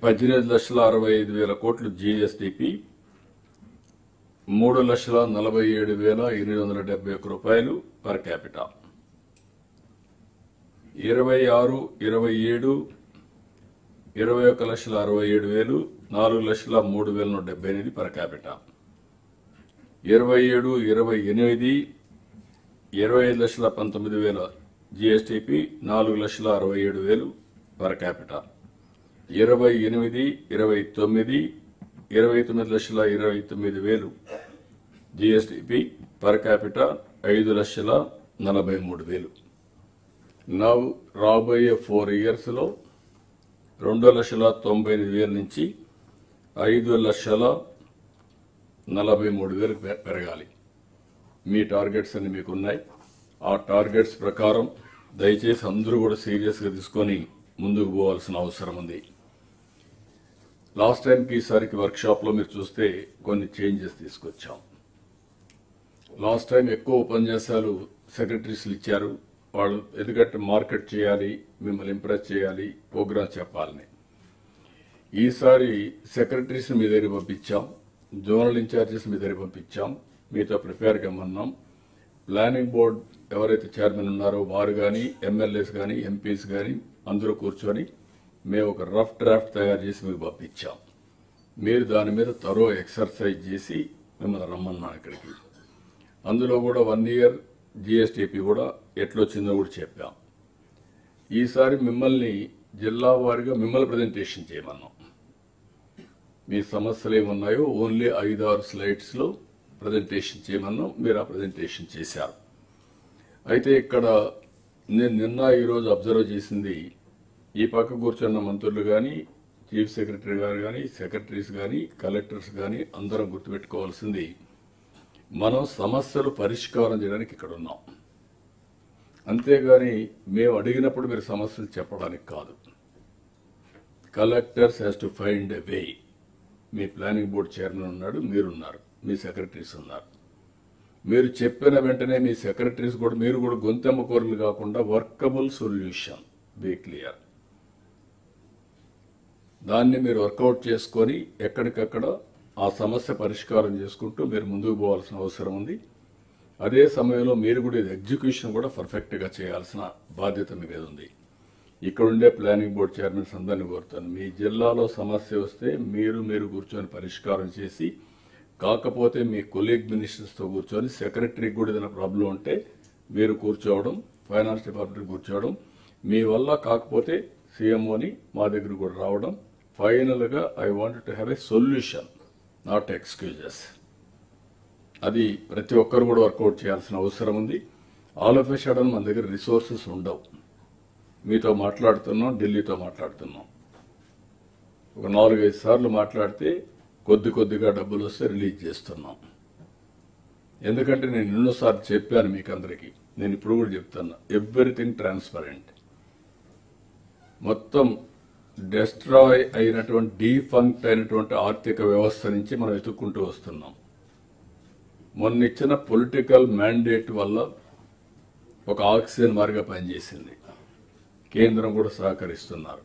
18,65,000 కోట్లు జిఎస్టిపి, 3,47,871 రూపాయలు per capita. 26, 27, 21,67,000 4,03,178 per capita. 27, 28, 25,19,000 GSTP 4,67,000 per capita. 28, 29, 29,29,000 GSTP per capita 5,43,000. Now రాబోయే 4 years లో 2,98,000 నుంచి 5,43,000 పెరగాలి. మీ టార్గెట్స్ అన్ని మీకు ఉన్నాయి. ఆ టార్గెట్స్ ప్రకారం దయచేసి అందరూ కూడా సీరియస్గా తీసుకొని ముందుకు పోవాల్సిన అవసరం ఉంది. లాస్ట్ టైంకి ఈసారికి వర్క్షాప్లో మీరు చూస్తే కొన్ని చేంజెస్ తీసుకొచ్చాం. లాస్ట్ టైం ఎక్కువ ఉపన్యాసాలు సెక్రటరీస్లు ఇచ్చారు. వాళ్ళు ఎందుకంటే మార్కెట్ చేయాలి, మిమ్మల్ని ఇంప్రెస్ చేయాలి, ప్రోగ్రామ్ చెప్పాలని. ఈసారి సెక్రటరీస్ మీ దగ్గర పంపించాం, జోనల్ ఇన్ఛార్జెస్ మీ దగ్గర పంపించాం, మీతో ప్రిపేర్ కమ్మన్నాం. ప్లానింగ్ బోర్డ్ ఎవరైతే చైర్మన్ ఉన్నారో వారు కానీ, ఎమ్మెల్యేస్ కానీ, ఎంపీస్ కానీ అందరూ కూర్చొని మేము ఒక రఫ్ డ్రాఫ్ట్ తయారు చేసి మీకు పంపించాం. మీరు దాని మీద తరో ఎక్సర్సైజ్ చేసి మిమ్మల్ని రమ్మన్నాను ఇక్కడికి. అందులో కూడా 1 year జిఎస్టిపి కూడా ఎట్లొచ్చిందో కూడా చెప్పాం. ఈసారి మిమ్మల్ని జిల్లా వారీగా మిమ్మల్ని ప్రజెంటేషన్ చేయమన్నాం. మీ సమస్యలు ఏమున్నాయో ఓన్లీ 5-6 స్లైడ్స్లో ప్రజెంటేషన్ చేయమన్నాం. మీరు ఆ ప్రజెంటేషన్ చేశారు. అయితే ఇక్కడ నేను నిన్న ఈరోజు అబ్జర్వ్ చేసింది, ఈ పక్క కూర్చున్న మంత్రులు కానీ, చీఫ్ సెక్రటరీ గారు కానీ, సెక్రటరీస్ కానీ, కలెక్టర్స్ కానీ అందరం గుర్తుపెట్టుకోవాల్సింది, మనం సమస్యలు పరిష్కారం చేయడానికి ఇక్కడ ఉన్నాం. అంతేగాని మేము అడిగినప్పుడు మీరు సమస్యలు చెప్పడానికి కాదు. Collectors has to find a way. Me planning board chairman ఉన్నాడు, మీరున్నారు, మీ సెక్రటరీస్ ఉన్నారు. మీరు చెప్పిన వెంటనే మీ సెక్రటరీస్ కూడా మీరు కూడా గొంతెమ్మ కోరలు కాకుండా వర్కబుల్ సొల్యూషన్ బీ క్లియర్, దాన్ని మీరు వర్కౌట్ చేసుకొని ఎక్కడికక్కడ ఆ సమస్య పరిష్కారం చేసుకుంటూ మీరు ముందుకు పోవాల్సిన అవసరం ఉంది. అదే సమయంలో మీరు కూడా ఇది ఎగ్జిక్యూషన్ కూడా పర్ఫెక్ట్గా చేయాల్సిన బాధ్యత మీ మీద ఉంది. ఇక్కడుండే ప్లానింగ్ బోర్డ్ చైర్మన్స్ అందరినీ కోరుతాను, మీ జిల్లాలో సమస్య వస్తే మీరు కూర్చొని పరిష్కారం చేసి, కాకపోతే మీ కొలీగ్ మినిస్టర్స్తో కూర్చొని, సెక్రటరీకి కూడా ఏదైనా ప్రాబ్లం ఉంటే మీరు కూర్చోవడం, ఫైనాన్స్ డిపార్ట్మెంట్ కూర్చోవడం, మీ వల్ల కాకపోతే సీఎంఓని మా దగ్గర కూడా రావడం. ఫైనల్గా I want to have a solution, not excuses. అది ప్రతి ఒక్కరు కూడా వర్కౌట్ చేయాల్సిన అవసరం ఉంది. ఆల్ ఆఫ్ ఎ సడన్ మన దగ్గర రిసోర్సెస్ ఉండవు. మీతో మాట్లాడుతున్నాం, ఢిల్లీతో మాట్లాడుతున్నాం. ఒక 4-5 సార్లు మాట్లాడితే కొద్దిగా డబ్బులు వస్తే రిలీజ్ చేస్తున్నాం. ఎందుకంటే నేను ఎన్నోసార్లు చెప్పాను మీకు అందరికీ, నేను ఇప్పుడు కూడా చెప్తున్నా, ఎవ్రీథింగ్ ట్రాన్స్పరెంట్. మొత్తం డెస్ట్రాయ్ అయినటువంటి, డీఫంక్ట్ అయినటువంటి ఆర్థిక వ్యవస్థ నుంచి మనం వెతుక్కుంటూ వస్తున్నాం. మొన్న ఇచ్చిన పొలిటికల్ మ్యాండేట్ వల్ల ఒక ఆక్సిజన్ మారిగా పనిచేసింది. కేంద్రం కూడా సహకరిస్తున్నారు.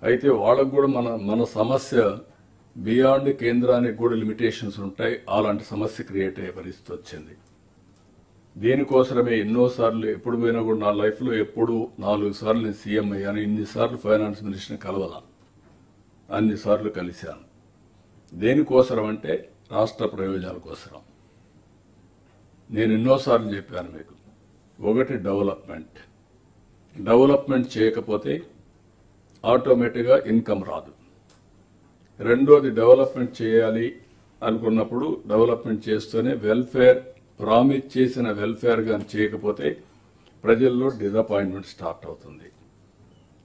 అయితే వాళ్ళకు కూడా మన సమస్య బియాండ్ కేంద్రానికి కూడా లిమిటేషన్స్ ఉంటాయి. అలాంటి సమస్య క్రియేట్ అయ్యే పరిస్థితి వచ్చింది. దీనికోసమే ఎన్నోసార్లు, ఎప్పుడు పోయినా కూడా నా లైఫ్లో ఎప్పుడు 4 సార్లు నేను సీఎం అయ్యాను. ఇన్నిసార్లు ఫైనాన్స్ మినిస్టర్ని కలవలా, అన్నిసార్లు కలిశాను. దేనికోసం అంటే రాష్ట్ర ప్రయోజనాల కోసం. నేను ఎన్నోసార్లు చెప్పాను మీకు, ఒకటి డెవలప్మెంట్ చేయకపోతే ఆటోమేటిక్గా ఇన్కమ్ రాదు. రెండోది, డెవలప్మెంట్ చేయాలి అనుకున్నప్పుడు డెవలప్మెంట్ చేస్తూనే వెల్ఫేర్, ప్రామిస్ చేసిన వెల్ఫేర్ కానీ చేయకపోతే ప్రజల్లో డిసప్పాయింట్మెంట్ స్టార్ట్ అవుతుంది.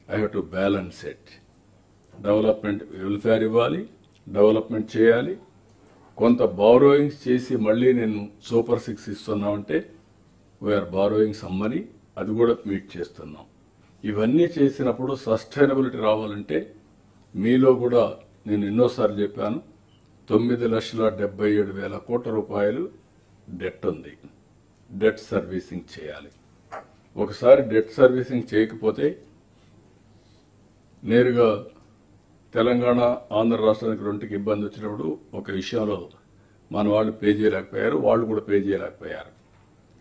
I have to balance it. Development, welfare ఇవ్వాలి, డెవలప్మెంట్ చేయాలి. కొంత బారోయింగ్స్ చేసి మళ్ళీ నేను సూపర్ 6 ఇస్తున్నామంటే వీఆర్ బారోయింగ్ సమ్ మనీ, అది కూడా మీట్ చేస్తున్నాం. ఇవన్నీ చేసినప్పుడు సస్టైనబిలిటీ రావాలంటే మీలో కూడా నేను ఎన్నోసార్లు చెప్పాను, 9,77,000 కోట్ల రూపాయలు డెట్ ఉంది. డెట్ సర్వీసింగ్ చేయాలి. ఒకసారి డెట్ సర్వీసింగ్ చేయకపోతే నేరుగా తెలంగాణ, ఆంధ్ర రాష్ట్రానికి రెండుకి ఇబ్బంది వచ్చినప్పుడు ఒక విషయంలో మన వాళ్ళు పే చేయలేకపోయారు, వాళ్ళు కూడా పే చేయలేకపోయారు.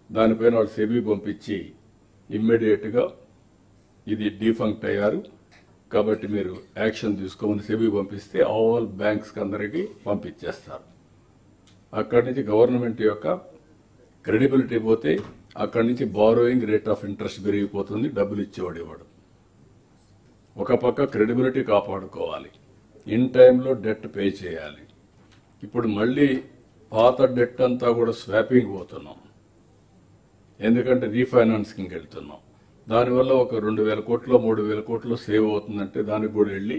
దానిపైన వాళ్ళు సెబీ పంపించి ఇమ్మీడియట్గా ఇది డిఫంక్ట్ అయ్యారు కాబట్టి మీరు యాక్షన్ తీసుకోమని సెబీ పంపిస్తే ఆల్ బ్యాంక్స్కి అందరికీ పంపించేస్తారు. అక్కడి నుంచి గవర్నమెంట్ యొక్క క్రెడిబిలిటీ పోతే అక్కడి నుంచి బారోయింగ్ రేట్ ఆఫ్ ఇంట్రెస్ట్ పెరిగిపోతుంది, డబ్బులు ఇచ్చేవాడు ఇవ్వడు. ఒక పక్క క్రెడిబిలిటీ కాపాడుకోవాలి, ఇన్ టైంలో డెట్ పే చేయాలి. ఇప్పుడు మళ్ళీ పాత డెట్ అంతా కూడా స్వాపింగ్ పోతున్నాం, ఎందుకంటే రీఫైనాన్సింగ్కి వెళ్తున్నాం. దానివల్ల ఒక 2,000 కోట్లు 3,000 కోట్లు సేవ్ అవుతుందంటే దానికి కూడా వెళ్ళి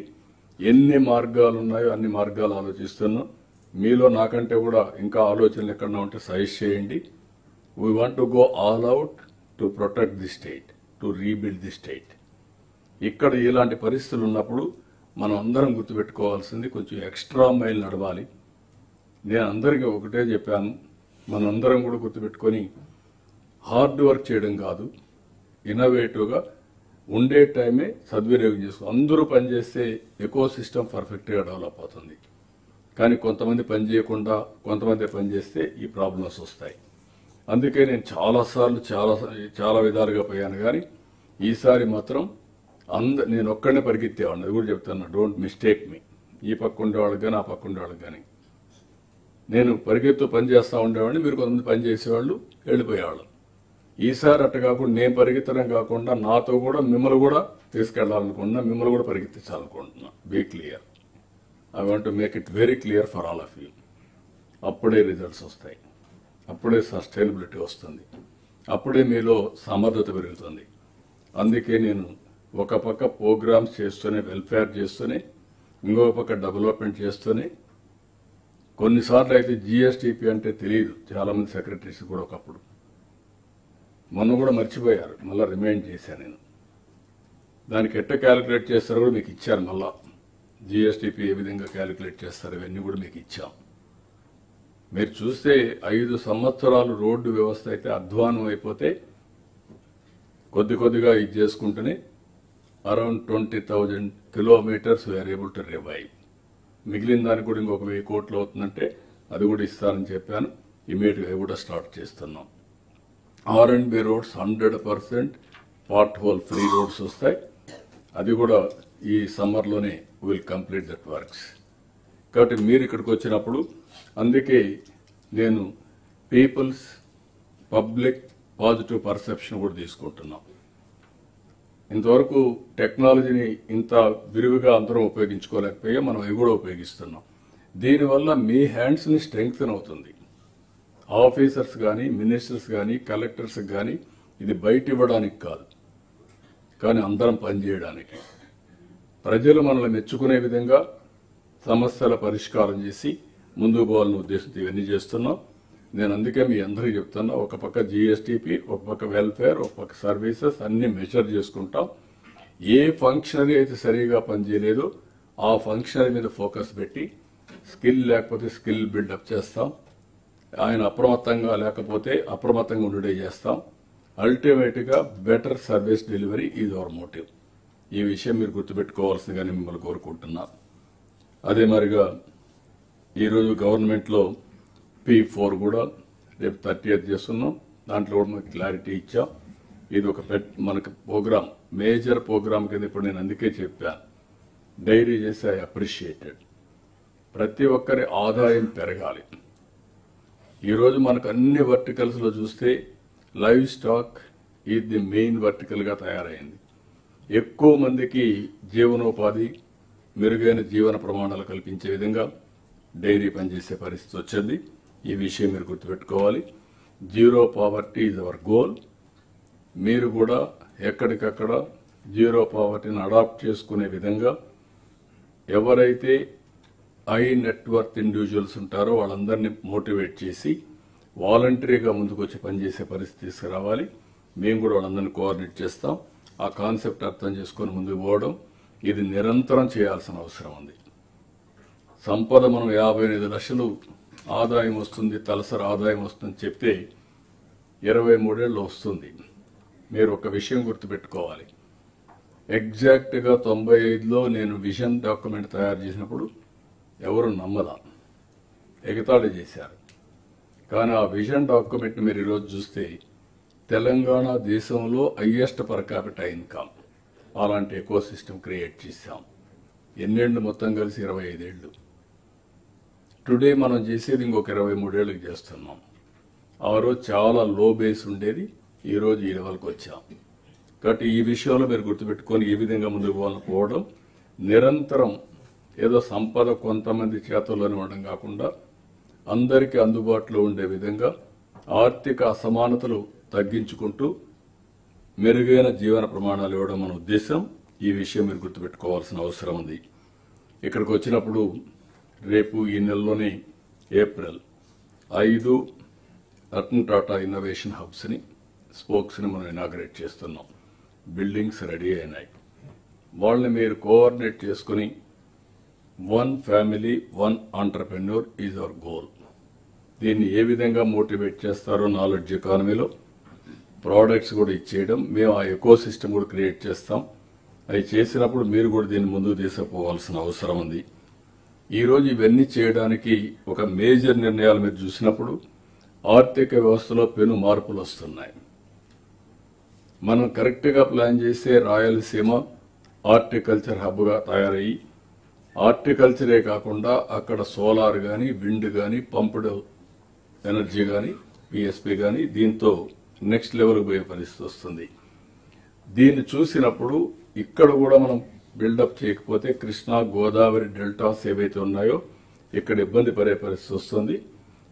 ఎన్ని మార్గాలు ఉన్నాయో అన్ని మార్గాలు ఆలోచిస్తున్నాం. మీలో నాకంటే కూడా ఇంకా ఆలోచనలు ఎక్కడన్నా ఉంటే సజెస్ట్ చేయండి. We want to go all out to protect the state, to rebuild the state. ఇక్కడ ఇలాంటి పరిస్థితులు ఉన్నప్పుడు మనం అందరం గుర్తుపెట్టుకోవాల్సింది కొంచెం ఎక్స్ట్రా మైల్ నడవాలి. నేను అందరికీ ఒకటే చెప్పాను, మనందరం కూడా గుర్తుపెట్టుకొని హార్డ్ వర్క్ చేయడం కాదు, ఇన్నోవేటివ్గా ఉండే టైమే సద్వినియోగం చేసుకో. అందరూ పనిచేస్తే ఎకో సిస్టమ్ పర్ఫెక్ట్గా డెవలప్ అవుతుంది. కానీ కొంతమంది పని చేయకుండా కొంతమంది పనిచేస్తే ఈ ప్రాబ్లమ్స్ వస్తాయి. అందుకే నేను చాలాసార్లు చాలా విధాలుగా పోయాను. కానీ ఈసారి మాత్రం నేను ఒక్కడనే పరిగెత్తేవాడిని. అది కూడా చెప్తాను, డోంట్ మిస్టేక్ మీ. ఈ పక్క ఉండేవాళ్ళకి కానీ ఆ పక్క ఉండేవాళ్ళకి కానీ నేను పరిగెత్తు పని చేస్తూ ఉండేవాడిని, మీరు కొంతమంది పని చేసేవాళ్ళు వెళ్ళిపోయేవాళ్ళు. ఈసారి అట్ట కాకుండా నేను పరిగెత్తడం కాకుండా నాతో కూడా మిమ్మల్ని కూడా తీసుకెళ్లాలనుకుంటున్నా, మిమ్మల్ని కూడా పరిగెత్తించాలనుకుంటున్నా. Be clear. I want to make it very clear for all of you. అప్పుడే రిజల్ట్స్ వస్తాయి, అప్పుడే సస్టైనబిలిటీ వస్తుంది, అప్పుడే మీలో సమర్థత పెరుగుతుంది. అందుకే నేను ఒక పక్క ప్రోగ్రామ్స్ చేస్తూనే, వెల్ఫేర్ చేస్తూనే, ఇంకొక పక్క డెవలప్మెంట్ చేస్తూనే, కొన్నిసార్లు అయితే జిఎస్టిపి అంటే తెలియదు చాలామంది సెక్రటరీస్ కూడా. ఒకప్పుడు మొన్న కూడా మర్చిపోయారు, మళ్ళీ రిమైండ్ చేశాను నేను. దానికి ఎట్ట క్యాలిక్యులేట్ చేస్తారో కూడా మీకు ఇచ్చాను. మళ్ళా జిఎస్టిపి ఏ విధంగా క్యాలిక్యులేట్ చేస్తారు ఇవన్నీ కూడా మీకు ఇచ్చాం. మీరు చూస్తే 5 సంవత్సరాలు రోడ్డు వ్యవస్థ అయితే అధ్వానం అయిపోతే కొద్దిగా ఇది చేసుకుంటూనే around 20,000 kilometres we are able to revive. మిగిలిన దానికి కూడా ఇంకొక 1000 కోట్లు అవుతుందంటే అది కూడా ఇస్తానని చెప్పాను. ఇమీడియట్గా కూడా స్టార్ట్ చేస్తున్నాం. R&B roads 100% part whole free roads వస్తాయి. అది కూడా ఈ సమ్మర్లోనే విల్ కంప్లీట్ దట్ వర్క్స్. కాబట్టి మీరు ఇక్కడికి వచ్చినప్పుడు అందుకే నేను పీపుల్స్ పబ్లిక్ పాజిటివ్ పర్సెప్షన్ కూడా తీసుకుంటున్నాం. ఇంతవరకు టెక్నాలజీని ఇంత విరివిగా అందరం ఉపయోగించుకోలేకపోయా, మనం అవి కూడా ఉపయోగిస్తున్నాం. దీనివల్ల మీ హ్యాండ్స్ని స్ట్రెంగ్తన్ అవుతుంది. ఆఫీసర్స్ కానీ, మినిస్టర్స్ కానీ, కలెక్టర్స్ కానీ ఇది బయట ఇవ్వడానికి కాదు, కానీ అందరం పనిచేయడానికి. ప్రజలు మనల్ని మెచ్చుకునే విధంగా సమస్యల పరిష్కారం చేసి ముందుకు పోవాలనే ఉద్దేశంతో ఇవన్నీ చేస్తున్నాం. నేను అందుకే మీ అందరికీ చెప్తున్నా, ఒక పక్క జిఎస్టిపి, ఒక పక్క వెల్ఫేర్, ఒక పక్క సర్వీసెస్ అన్ని మెజర్ చేసుకుంటాం. ఏ ఫంక్షనరీ అయితే సరిగా పనిచేయలేదో ఆ ఫంక్షనరీ మీద ఫోకస్ పెట్టి స్కిల్ లేకపోతే స్కిల్ బిల్డప్ చేస్తాం. ఆయన అప్రమత్తంగా లేకపోతే అప్రమత్తంగా ఉండడే చేస్తాం. అల్టిమేట్గా better service delivery is our motive. ఈ విషయం మీరు గుర్తుపెట్టుకోవాల్సిందిగానే మిమ్మల్ని కోరుకుంటున్నా. అదే మరిగా ఈరోజు గవర్నమెంట్లో P4 కూడా రేపు 30th చేస్తున్నాం. దాంట్లో కూడా మనకు క్లారిటీ ఇచ్చాం. ఇది ఒక మనకు ప్రోగ్రామ్, మేజర్ ప్రోగ్రామ్ కింద ఇప్పుడు నేను అందుకే చెప్పాను, డైరీ చేసి ఐ అప్రిషియేటెడ్. ప్రతి ఒక్కరి ఆదాయం పెరగాలి. ఈరోజు మనకు అన్ని వర్టికల్స్లో చూస్తే లైవ్ స్టాక్ ఇది ది మెయిన్ వర్టికల్గా తయారైంది. ఎక్కువ మందికి జీవనోపాధి, మెరుగైన జీవన ప్రమాణాలు కల్పించే విధంగా డైరీ పనిచేసే పరిస్థితి వచ్చింది. ఈ విషయం మీరు గుర్తుపెట్టుకోవాలి. Zero poverty is our goal. మీరు కూడా ఎక్కడికక్కడ జీరో పావర్టీని అడాప్ట్ చేసుకునే విధంగా ఎవరైతే హై నెట్వర్త్ ఇండివిజువల్స్ ఉంటారో వాళ్ళందరినీ మోటివేట్ చేసి వాలంటరీగా ముందుకు వచ్చి పనిచేసే పరిస్థితి తీసుకురావాలి. మేము కూడా వాళ్ళందరినీ కోఆర్డినేట్ చేస్తాం. ఆ కాన్సెప్ట్ అర్థం చేసుకొని ముందుకు పోవడం ఇది నిరంతరం చేయాల్సిన అవసరం ఉంది. సంపద మనం 55 లక్షలు ఆదాయం వస్తుంది, తలసరి ఆదాయం వస్తుందని చెప్తే 23 ఏళ్ళు వస్తుంది. మీరు ఒక విషయం గుర్తుపెట్టుకోవాలి. ఎగ్జాక్ట్గా 95లో నేను విజన్ డాక్యుమెంట్ తయారు చేసినప్పుడు ఎవరు నమ్మదా. ఎగతాళి చేశారు. కానీ ఆ విజన్ డాక్యుమెంట్ మీరు ఈరోజు చూస్తే తెలంగాణ దేశంలో హైయెస్ట్ పర్ క్యాపిటల్ ఇన్కమ్ అలాంటి ఎకో సిస్టమ్ క్రియేట్ చేశాం. ఎన్నేళ్ళు మొత్తం కలిసి 25 ఏళ్ళు. టుడే మనం చేసేది ఇంకొక 23 ఏళ్ళకి చేస్తున్నాం. ఆ రోజు చాలా లో బేస్ ఉండేది, ఈరోజు ఈ లెవెల్కి వచ్చాం. కాబట్టి ఈ విషయంలో మీరు గుర్తుపెట్టుకొని ఈ విధంగా ముందుకు పోవడం, నిరంతరం ఏదో సంపద కొంతమంది చేతుల్లోనే ఉండడం కాకుండా అందరికీ అందుబాటులో ఉండే విధంగా ఆర్థిక అసమానతలు తగ్గించుకుంటూ మెరుగైన జీవన ప్రమాణాలు ఇవ్వడం మన ఉద్దేశం. ఈ విషయం మీరు గుర్తుపెట్టుకోవాల్సిన అవసరం ఉంది. ఇక్కడికి వచ్చినప్పుడు రేపు ఈ నెలలోనే ఏప్రిల్ 5 రతన్ టాటా ఇన్నోవేషన్ హబ్స్ని స్పోక్స్ని మనం ఇనాగ్రేట్ చేస్తున్నాం. బిల్డింగ్స్ రెడీ అయినాయి. వాళ్ళని మీరు కోఆర్డినేట్ చేసుకుని 1 family 1 entrepreneur is our goal. దీన్ని ఏ విధంగా మోటివేట్ చేస్తారో నాలెడ్జ్ ఎకానమీలో ప్రోడక్ట్స్ కూడా ఇచ్చేయడం, మేము ఆ ఎకో సిస్టమ్ కూడా క్రియేట్ చేస్తాం. అవి చేసినప్పుడు మీరు కూడా దీన్ని ముందుకు తీసుకుపోవాల్సిన అవసరం ఉంది. ఈరోజు ఇవన్నీ చేయడానికి ఒక మేజర్ నిర్ణయాలు మీరు చూసినప్పుడు ఆర్థిక వ్యవస్థలో పెను మార్పులు వస్తున్నాయి. మనం కరెక్ట్గా ప్లాన్ చేస్తే రాయలసీమ హార్టికల్చర్ హబ్గా తయారయ్యి హార్టికల్చరే కాకుండా అక్కడ సోలార్ కానీ, విండ్ కానీ, పంప్డ్ ఎనర్జీ కానీ, పిఎస్పి కానీ దీంతో నెక్స్ట్ లెవెల్కి పోయే పరిస్థితి వస్తుంది. దీన్ని చూసినప్పుడు ఇక్కడ కూడా మనం బిల్డప్ చేయకపోతే కృష్ణా గోదావరి డెల్టాస్ ఏవైతే ఉన్నాయో ఇక్కడ ఇబ్బంది పడే పరిస్థితి వస్తుంది.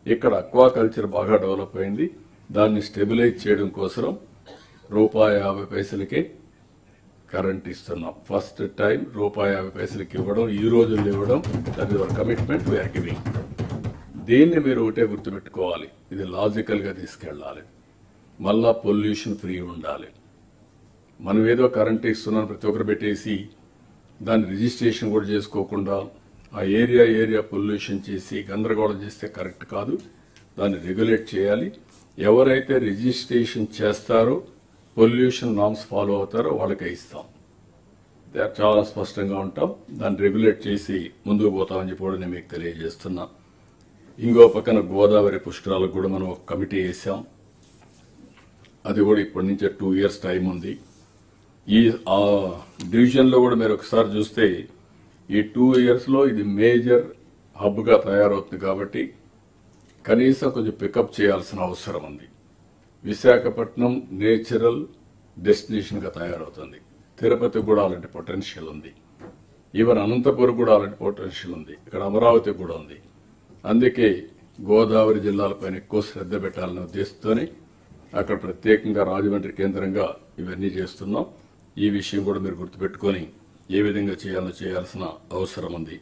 ఇక్కడ అక్వాకల్చర్ బాగా డెవలప్ అయింది. దాన్ని స్టెబిలైజ్ చేయడం కోసం ₹50 కరెంట్ ఇస్తున్నాం. ఫస్ట్ టైం ₹50 ఇవ్వడం, ఈ రోజుల్లో ఇవ్వడం, that is our commitment we're giving. దీన్ని మీరు ఒకటే గుర్తుపెట్టుకోవాలి, ఇది లాజికల్గా తీసుకెళ్లాలి. మళ్ళా పొల్యూషన్ ఫ్రీ ఉండాలి. మనం ఏదో కరెంట్ ఇస్తున్నాం ప్రతి ఒక్కరు పెట్టేసి దాన్ని రిజిస్ట్రేషన్ కూడా చేసుకోకుండా ఆ ఏరియా పొల్యూషన్ చేసి గందరగోళం చేస్తే కరెక్ట్ కాదు. దాన్ని రెగ్యులేట్ చేయాలి. ఎవరైతే రిజిస్ట్రేషన్ చేస్తారో పొల్యూషన్ నామ్స్ ఫాలో అవుతారో వాళ్ళకే ఇస్తాం. చాలా స్పష్టంగా ఉంటాం. దాన్ని రెగ్యులేట్ చేసి ముందుకు పోతామని చెప్పి కూడా నేను మీకు తెలియజేస్తున్నా. ఇంకో పక్కన గోదావరి పుష్కరాలకు కూడా మనం ఒక కమిటీ వేసాం. అది కూడా ఇప్పటి నుంచే 2 years టైం ఉంది. ఆ డివిజన్లో కూడా మీరు ఒకసారి చూస్తే ఈ 2 yearsలో ఇది మేజర్ హబ్గా తయారవుతుంది. కాబట్టి కనీసం కొంచెం పికప్ చేయాల్సిన అవసరం ఉంది. విశాఖపట్నం నేచురల్ డెస్టినేషన్గా తయారవుతుంది. తిరుపతి కూడా అలాంటి పొటెన్షియల్ ఉంది. ఈవెన్ అనంతపురం కూడా అలాంటి పొటెన్షియల్ ఉంది. ఇక్కడ అమరావతి కూడా ఉంది. అందుకే గోదావరి జిల్లాలపైన ఎక్కువ శ్రద్ధ పెట్టాలనే ఉద్దేశంతోనే అక్కడ ప్రత్యేకంగా రాజమండ్రి కేంద్రంగా ఇవన్నీ చేస్తున్నాం. ఈ విషయం కూడా మీరు గుర్తుపెట్టుకొని ఏ విధంగా చేయాల్సిన అవసరం ఉంది.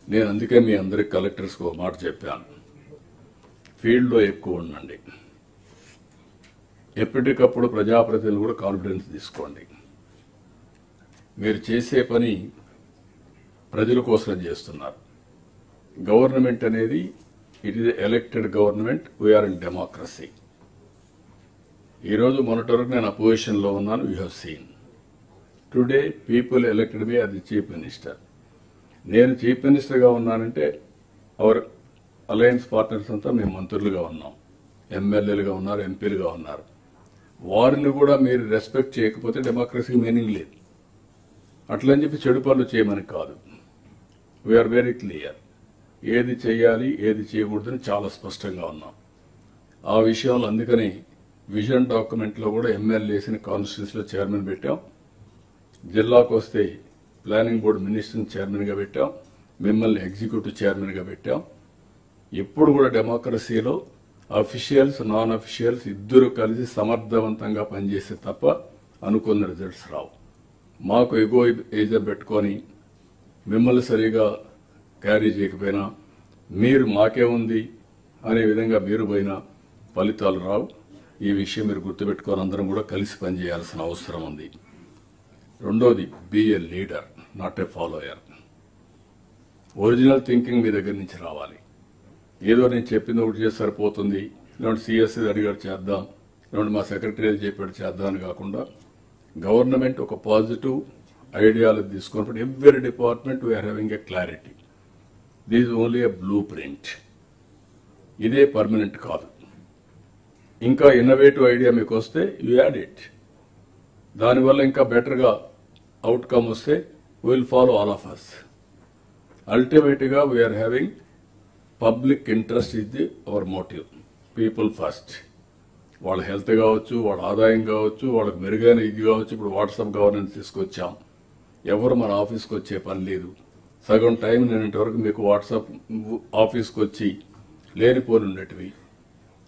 నేను అందుకే మీ అందరికి కలెక్టర్స్కి ఒక మాట చెప్పాను, ఫీల్డ్లో ఎక్కువ ఉండండి. ఎప్పటికప్పుడు ప్రజాప్రతినిధులు కూడా కాన్ఫిడెన్స్ తీసుకోండి. మీరు చేసే పని ప్రజల కోసం చేస్తున్నారు. గవర్నమెంట్ అనేది it is elected government, we are in democracy. ఈరోజు మొన్నటి వరకు నేను అపోజిషన్లో ఉన్నాను. You have seen today people elected me అది చీఫ్ మినిస్టర్. నేను చీఫ్ మినిస్టర్గా ఉన్నానంటే అవర్ అలయన్స్ పార్ట్నర్స్ అంతా మేము మంత్రులుగా ఉన్నాం, ఎమ్మెల్యేలుగా ఉన్నారు, ఎంపీలుగా ఉన్నారు. వారిని కూడా మీరు రెస్పెక్ట్ చేయకపోతే డెమోక్రసీకి మీనింగ్ లేదు. అట్లని చెప్పి చెడు పనులు చేయమని కాదు. We are very clear. ఏది చేయాలి ఏది చేయకూడదని చాలా స్పష్టంగా ఉన్నాం. ఆ విషయంలో అందుకని విజన్ డాక్యుమెంట్లో కూడా ఎమ్మెల్యేస్ని కాన్స్టిట్యూన్సీలో చైర్మన్ పెట్టాం. జిల్లాకు వస్తే ప్లానింగ్ బోర్డు మినిస్టర్ని చైర్మన్గా పెట్టాం, మిమ్మల్ని ఎగ్జిక్యూటివ్ చైర్మన్గా పెట్టాం. ఇప్పుడు కూడా డెమోక్రసీలో అఫీషియల్స్ నాన్ అఫీషియల్స్ ఇద్దరు కలిసి సమర్థవంతంగా పనిచేస్తే తప్ప అనుకున్న రిజల్ట్స్ రావు. మాకు ఎగో ఏజర్ పెట్టుకొని మిమ్మల్ని సరిగా క్యారీ చేయకపోయినా మీరు మాకే ఉంది అనే విధంగా మీరు పోయినా ఫలితాలు రావు. ఈ విషయం మీరు గుర్తుపెట్టుకొని అందరం కూడా కలిసి పనిచేయాల్సిన అవసరం ఉంది. రెండోది, be a leader, not a follower. Original thinking మీ దగ్గర నుంచి రావాలి. ఏదో నేను చెప్పింది ఒకటి చేసి సరిపోతుంది, లేదంటే సిఎస్సి అడిగాడు చేద్దాం, లేదంటే మా సెక్రటరీ చెప్పాడు చేద్దాం అని కాకుండా గవర్నమెంట్ ఒక పాజిటివ్ ఐడియాలు తీసుకున్నప్పుడు every department we are having a clarity. This is only a blueprint. ఇదే పర్మనెంట్ కాదు. ఇంకా ఇన్నోవేటివ్ ఐడియా మీకు వస్తే యూ యాడ్ ఇట్. దానివల్ల ఇంకా బెటర్గా అవుట్కమ్ వస్తే will follow all of us. అల్టిమేట్గా we are having public interest is the our motive. People first. వాళ్ళ హెల్త్ కావచ్చు, వాళ్ళ ఆదాయం కావచ్చు, వాళ్ళకి మెరుగైన ఇది కావచ్చు. ఇప్పుడు వాట్సాప్ గవర్నెన్స్ తీసుకొచ్చాం. ఎవరు మన ఆఫీస్కి వచ్చే పని లేదు. సగం టైం నేనంటి వరకు మీకు వాట్సాప్ ఆఫీస్కి వచ్చి లేనిపోని ఉండేటివి.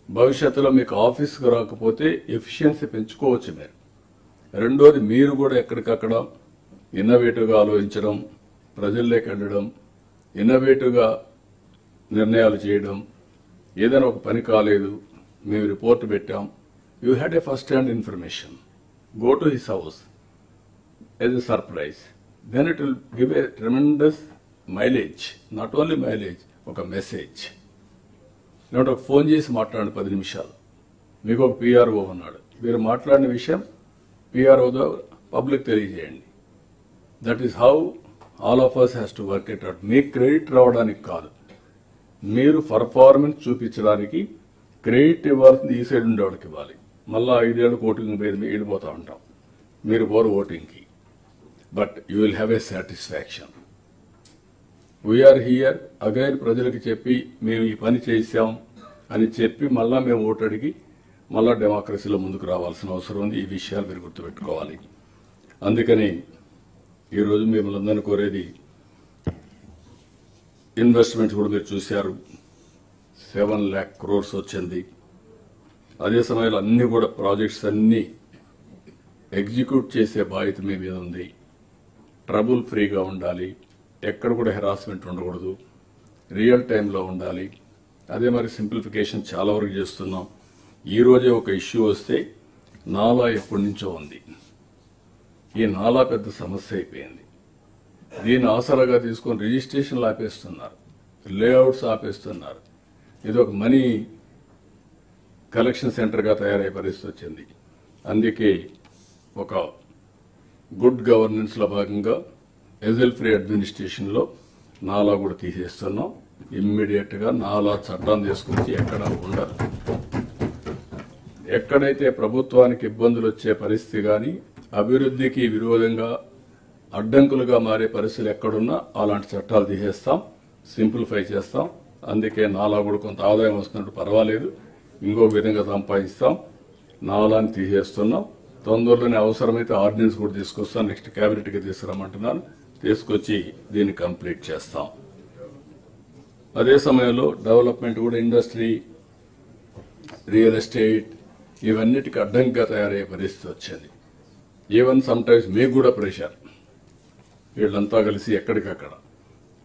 భవిష్యత్తులో మీకు ఆఫీస్కి రాకపోతే ఎఫిషియన్సీ పెంచుకోవచ్చు మీరు. రెండోది, మీరు కూడా ఎక్కడికక్కడ ఇన్నోవేటివ్గా ఆలోచించడం, ప్రజల్లోకి వెళ్ళడం, ఇన్నోవేటివ్గా నిర్ణయాలు చేయడం. ఏదైనా ఒక పని కాలేదు, మేము రిపోర్ట్ పెట్టాం, you had a first hand information. Go to his house as a surprise. Then it will give a tremendous mileage. Not only mileage, ఒక మెసేజ్. నేను ఒక ఫోన్ చేసి మాట్లాడిన 10 నిమిషాలు, మీకు ఒక పిఆర్ఓ ఉన్నాడు, మీరు మాట్లాడిన విషయం పిఆర్ఓతో పబ్లిక్ తెలియజేయండి. That is how all of us has to work it out. మీకు క్రెడిట్ రావడానికి కాదు, మీరు పర్ఫార్మెన్స్ చూపించడానికి క్రెడిట్ ఇవ్వాల్సింది ఈ సైడ్ ఉండేవాడికి ఇవ్వాలి. మళ్ళా 5 ఏళ్ళకి ఓటింగ్ మీద వెళ్ళిపోతూ ఉంటాం, మీరు పోరు ఓటింగ్కి. But you will have a satisfaction. We are here again ప్రజలకు చెప్పి మేము ఈ పని చేశాం అని చెప్పి మళ్ళా మేము ఓటు అడిగి మళ్ళా డెమోక్రసీలో ముందుకు రావాల్సిన అవసరం ఉంది. ఈ విషయాలు మీరు గుర్తుపెట్టుకోవాలి. అందుకని ఈరోజు మిమ్మల్ని అందరినీ కోరేది, ఇన్వెస్ట్మెంట్స్ కూడా మీరు చూశారు, 7 lakh crores వచ్చింది. అదే సమయంలో అన్ని కూడా ప్రాజెక్ట్స్ అన్ని ఎగ్జిక్యూట్ చేసే బాధ్యత మీ మీద ఉంది. ట్రబుల్ ఫ్రీగా ఉండాలి, ఎక్కడ కూడా హెరాస్మెంట్ ఉండకూడదు, రియల్ టైంలో ఉండాలి. అదే మరి సింప్లిఫికేషన్ చాలా వరకు చేస్తున్నాం. ఈ రోజే ఒక ఇష్యూ వస్తే నాలా ఎప్పటి నుంచో ఉంది. ఈ నాలా పెద్ద సమస్య అయిపోయింది. దీన్ని ఆసరాగా తీసుకొని రిజిస్ట్రేషన్లు ఆపేస్తున్నారు, లేఅవుట్స్ ఆపేస్తున్నారు. ఇది ఒక మనీ కలెక్షన్ సెంటర్గా తయారయ్యే పరిస్థితి వచ్చింది. అందుకే ఒక గుడ్ గవర్నెన్స్లో భాగంగా ఎజెల్ ఫ్రీ అడ్మినిస్ట్రేషన్లో నాలా కూడా తీసేస్తున్నాం. ఇమ్మీడియట్గా నాలా చట్టాన్ని తీసుకొచ్చి ఎక్కడా ఉండదు. ఎక్కడైతే ప్రభుత్వానికి ఇబ్బందులు వచ్చే పరిస్థితి కానీ అభివృద్ధికి విరోధంగా అడ్డంకులుగా మారే పరిస్థితులు ఎక్కడున్నా అలాంటి చట్టాలు తీసేస్తాం, సింప్లిఫై చేస్తాం. అందుకే నాలా కూడా కొంత ఆదాయం వస్తున్నట్టు పర్వాలేదు, ఇంకో విధంగా సంపాదిస్తాం. నాలాని తీసేస్తున్నాం. తొందరలోనే అవసరమైతే ఆర్డినెన్స్ కూడా తీసుకొస్తాం. నెక్స్ట్ క్యాబినెట్కి తీసుకురమ్మంటున్నాను, తీసుకొచ్చి దీన్ని కంప్లీట్ చేస్తాం. అదే సమయంలో డెవలప్మెంట్ కూడా ఇండస్ట్రీ, రియల్ ఎస్టేట్ ఇవన్నిటికీ అడ్డంగా తయారయ్యే పరిస్థితి వచ్చింది. ఈవెన్ సమ్టైమ్స్ మీకు కూడా ప్రెషర్, వీళ్ళంతా కలిసి ఎక్కడికక్కడ.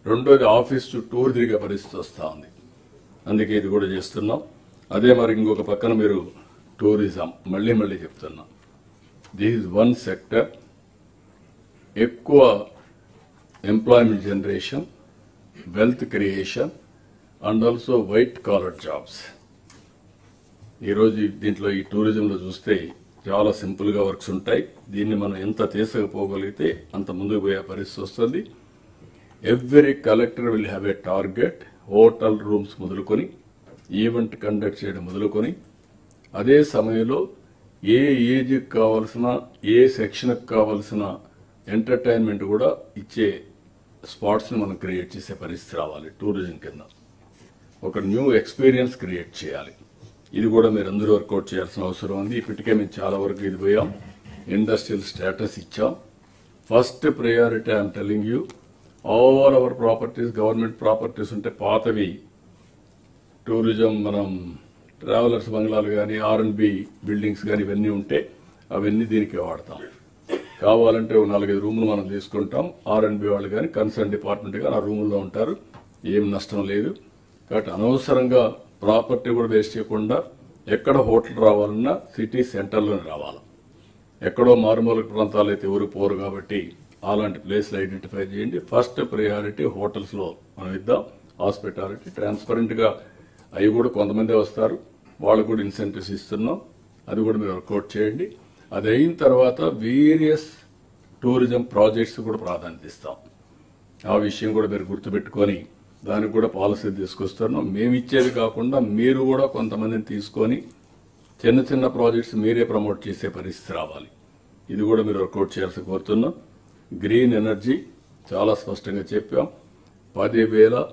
రెండోది ఆఫీస్ చుట్టూరు తిరిగే పరిస్థితి వస్తూ ఉంది. అందుకే ఇది కూడా చేస్తున్నాం. అదే మరి ఇంకొక పక్కన మీరు టూరిజం, మళ్ళీ చెప్తున్నా, దిస్ ఈజ్ వన్ సెక్టర్ ఎక్కువ employment generation, wealth creation and also white collar jobs. ఈరోజు దీంట్లో ఈ టూరిజంలో చూస్తే చాలా సింపుల్గా వర్క్స్ ఉంటాయి. దీన్ని మనం ఎంత తీసుకుపోగలిగితే అంత ముందుకు పోయే పరిస్థితి వస్తుంది. Every collector will have A target. Hotel rooms మొదలుకొని ఈవెంట్ కండక్ట్ చేయడం మొదలుకొని, అదే సమయంలో ఏ ఏజ్కి కావాల్సిన, ఏ సెక్షన్కి కావాల్సిన ఎంటర్టైన్మెంట్ కూడా ఇచ్చే స్పాట్స్ని మనం క్రియేట్ చేసే పరిస్థితి రావాలి. టూరిజం కింద ఒక న్యూ ఎక్స్పీరియన్స్ క్రియేట్ చేయాలి. ఇది కూడా మీరు అందరూ వర్కౌట్ చేయాల్సిన అవసరం ఉంది. ఇప్పటికే మేము చాలా వరకు ఇది పోయాం. ఇండస్ట్రియల్ స్టేటస్ ఇచ్చాం. First priority I'm telling you, all our properties, government properties ఉంటే పాతవి, టూరిజం మనం ట్రావెలర్స్ బంగ్లాలు కానీ R&B బిల్డింగ్స్ కానీ ఇవన్నీ ఉంటే అవన్నీ దీనికి వాడతాం. కావాలంటే 4-5 రూములు మనం తీసుకుంటాం. R&B వాళ్ళు కానీ కన్సర్న్ డిపార్ట్మెంట్ కానీ ఆ రూముల్లో ఉంటారు, ఏం నష్టం లేదు. కాబట్టి అనవసరంగా ప్రాపర్టీ కూడా వేస్ట్ చేయకుండా ఎక్కడ హోటల్ రావాలన్నా సిటీ సెంటర్లోనే రావాలి. ఎక్కడో మారుమూల ప్రాంతాలు అయితే ఎవరు పోరు కాబట్టి అలాంటి ప్లేస్లు ఐడెంటిఫై చేయండి. ఫస్ట్ ప్రయారిటీ హోటల్స్లో మనం ఇద్దాం. హాస్పిటాలిటీ ట్రాన్స్పరెంట్గా అవి కూడా కొంతమంది వస్తారు, వాళ్ళకు కూడా ఇన్సెంటివ్స్ ఇస్తున్నాం. అది కూడా మీరు వర్కౌట్ చేయండి. అది అయిన తర్వాత వేరియస్ టూరిజం ప్రాజెక్ట్స్ కూడా ప్రాధాన్యత ఇస్తాం. ఆ విషయం కూడా మీరు గుర్తుపెట్టుకొని దానికి కూడా పాలసీ తీసుకొస్తున్నాం. మేము ఇచ్చేది కాకుండా మీరు కూడా కొంతమందిని తీసుకొని చిన్న చిన్న ప్రాజెక్ట్స్ మీరే ప్రమోట్ చేసే పరిస్థితి రావాలి. ఇది కూడా మీరు వర్కౌట్ చేయాల్సి కోరుతున్నాం. గ్రీన్ ఎనర్జీ చాలా స్పష్టంగా చెప్పాం. 10,000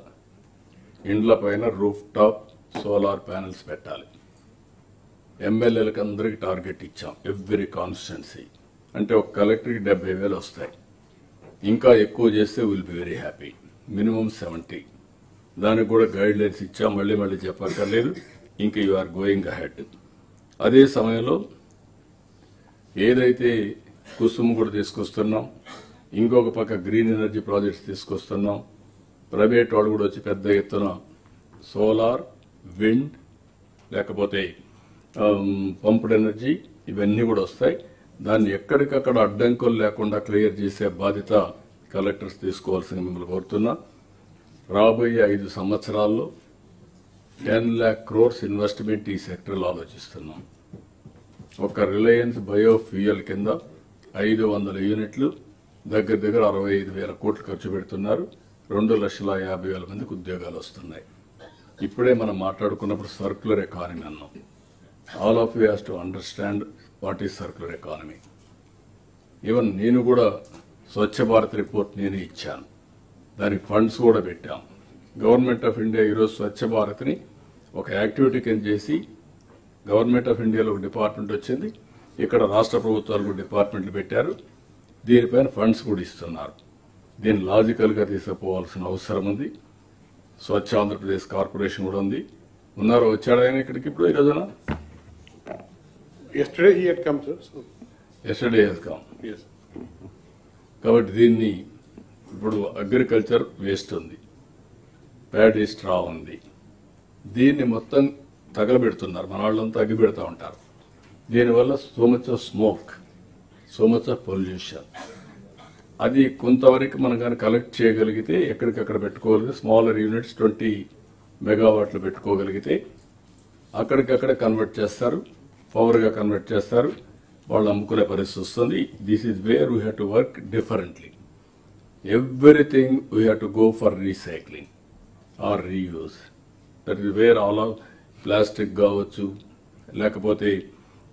ఇండ్ల పైన రూఫ్ టాప్ సోలార్ ప్యానెల్స్ పెట్టాలి. ఎమ్మెల్యేలకు అందరికీ టార్గెట్ ఇచ్చాం. ఎవ్రీ కాన్స్టిట్యున్సీ అంటే ఒక కలెక్టర్కి 70,000 వస్తాయి. ఇంకా ఎక్కువ చేస్తే will be very happy. Minimum 70. దానికి కూడా గైడ్ లైన్స్ ఇచ్చాం. మళ్ళీ చెప్పక్కర్లేదు. ఇంకా యు ఆర్ గోయింగ్ అహెడ్. అదే సమయంలో ఏదైతే కుసుమ్ కూడా తీసుకొస్తున్నాం, ఇంకొక పక్క గ్రీన్ ఎనర్జీ ప్రాజెక్ట్స్ తీసుకొస్తున్నాం. ప్రైవేట్ వాళ్ళు కూడా వచ్చి పెద్ద ఎత్తున సోలార్, విండ్, లేకపోతే పంప్డ్ ఎనర్జీ ఇవన్నీ కూడా వస్తాయి. దాన్ని ఎక్కడికక్కడ అడ్డంకులు లేకుండా క్లియర్ చేసే బాధ్యత కలెక్టర్స్ తీసుకోవాల్సిన మిమ్మల్ని కోరుతున్నా. రాబోయే 5 సంవత్సరాల్లో 10 lakh crores ఇన్వెస్ట్మెంట్ ఈ సెక్టర్లో ఆలోచిస్తున్నాం. ఒక రిలయన్స్ బయోఫ్యూయల్ కింద 500 యూనిట్లు దగ్గర 65,000 కోట్లు ఖర్చు పెడుతున్నారు. 2,50,000 మందికి ఉద్యోగాలు వస్తున్నాయి. ఇప్పుడే మనం మాట్లాడుకున్నప్పుడు సర్క్యులర్ ఎకానమీ అన్నాం. All of you has to understand what is circular economy. Even నేను కూడా స్వచ్ఛ భారత్ రిపోర్ట్ నేనే ఇచ్చాను. దానికి ఫండ్స్ కూడా పెట్టాం. గవర్నమెంట్ ఆఫ్ ఇండియా ఈరోజు స్వచ్ఛ భారత్ని ఒక యాక్టివిటీ కింద చేసి గవర్నమెంట్ ఆఫ్ ఇండియాలో ఒక డిపార్ట్మెంట్ వచ్చింది. ఇక్కడ రాష్ట్ర ప్రభుత్వాలు కూడా డిపార్ట్మెంట్లు పెట్టారు. దీనిపైన ఫండ్స్ కూడా ఇస్తున్నారు. దీన్ని లాజికల్గా తీసుకుపోవాల్సిన అవసరం ఉంది. స్వచ్ఛ ఆంధ్రప్రదేశ్ కార్పొరేషన్ కూడా ఉంది. ఉన్నారో వచ్చాడు ఆయన ఇక్కడికి ఇప్పుడు ఈ రోజున? Yesterday he had come, sir. So, yesterday he's come. yes. కాబట్టి దీన్ని ఇప్పుడు అగ్రికల్చర్ వేస్ట్ ఉంది, ప్యాడీ స్ట్రా ఉంది. దీన్ని మొత్తం తగలబెడుతున్నారు. మన వాళ్ళంతా అగ్గి పెడతా ఉంటారు. దీనివల్ల so much of smoke, so much of pollution. అది కొంతవరకు మనం కానీ కలెక్ట్ చేయగలిగితే ఎక్కడికక్కడ పెట్టుకోగలిగితే స్మాలర్ యూనిట్స్ 20 మెగావాట్లు పెట్టుకోగలిగితే అక్కడికక్కడ కన్వర్ట్ చేస్తారు, పవర్గా కన్వర్ట్ చేస్తారు, వాళ్ళు అమ్ముకునే పరిస్థితి వస్తుంది. This is where we have to work differently. Everything we have to go for recycling or reuse. That is where all of plastic కావచ్చు, లేకపోతే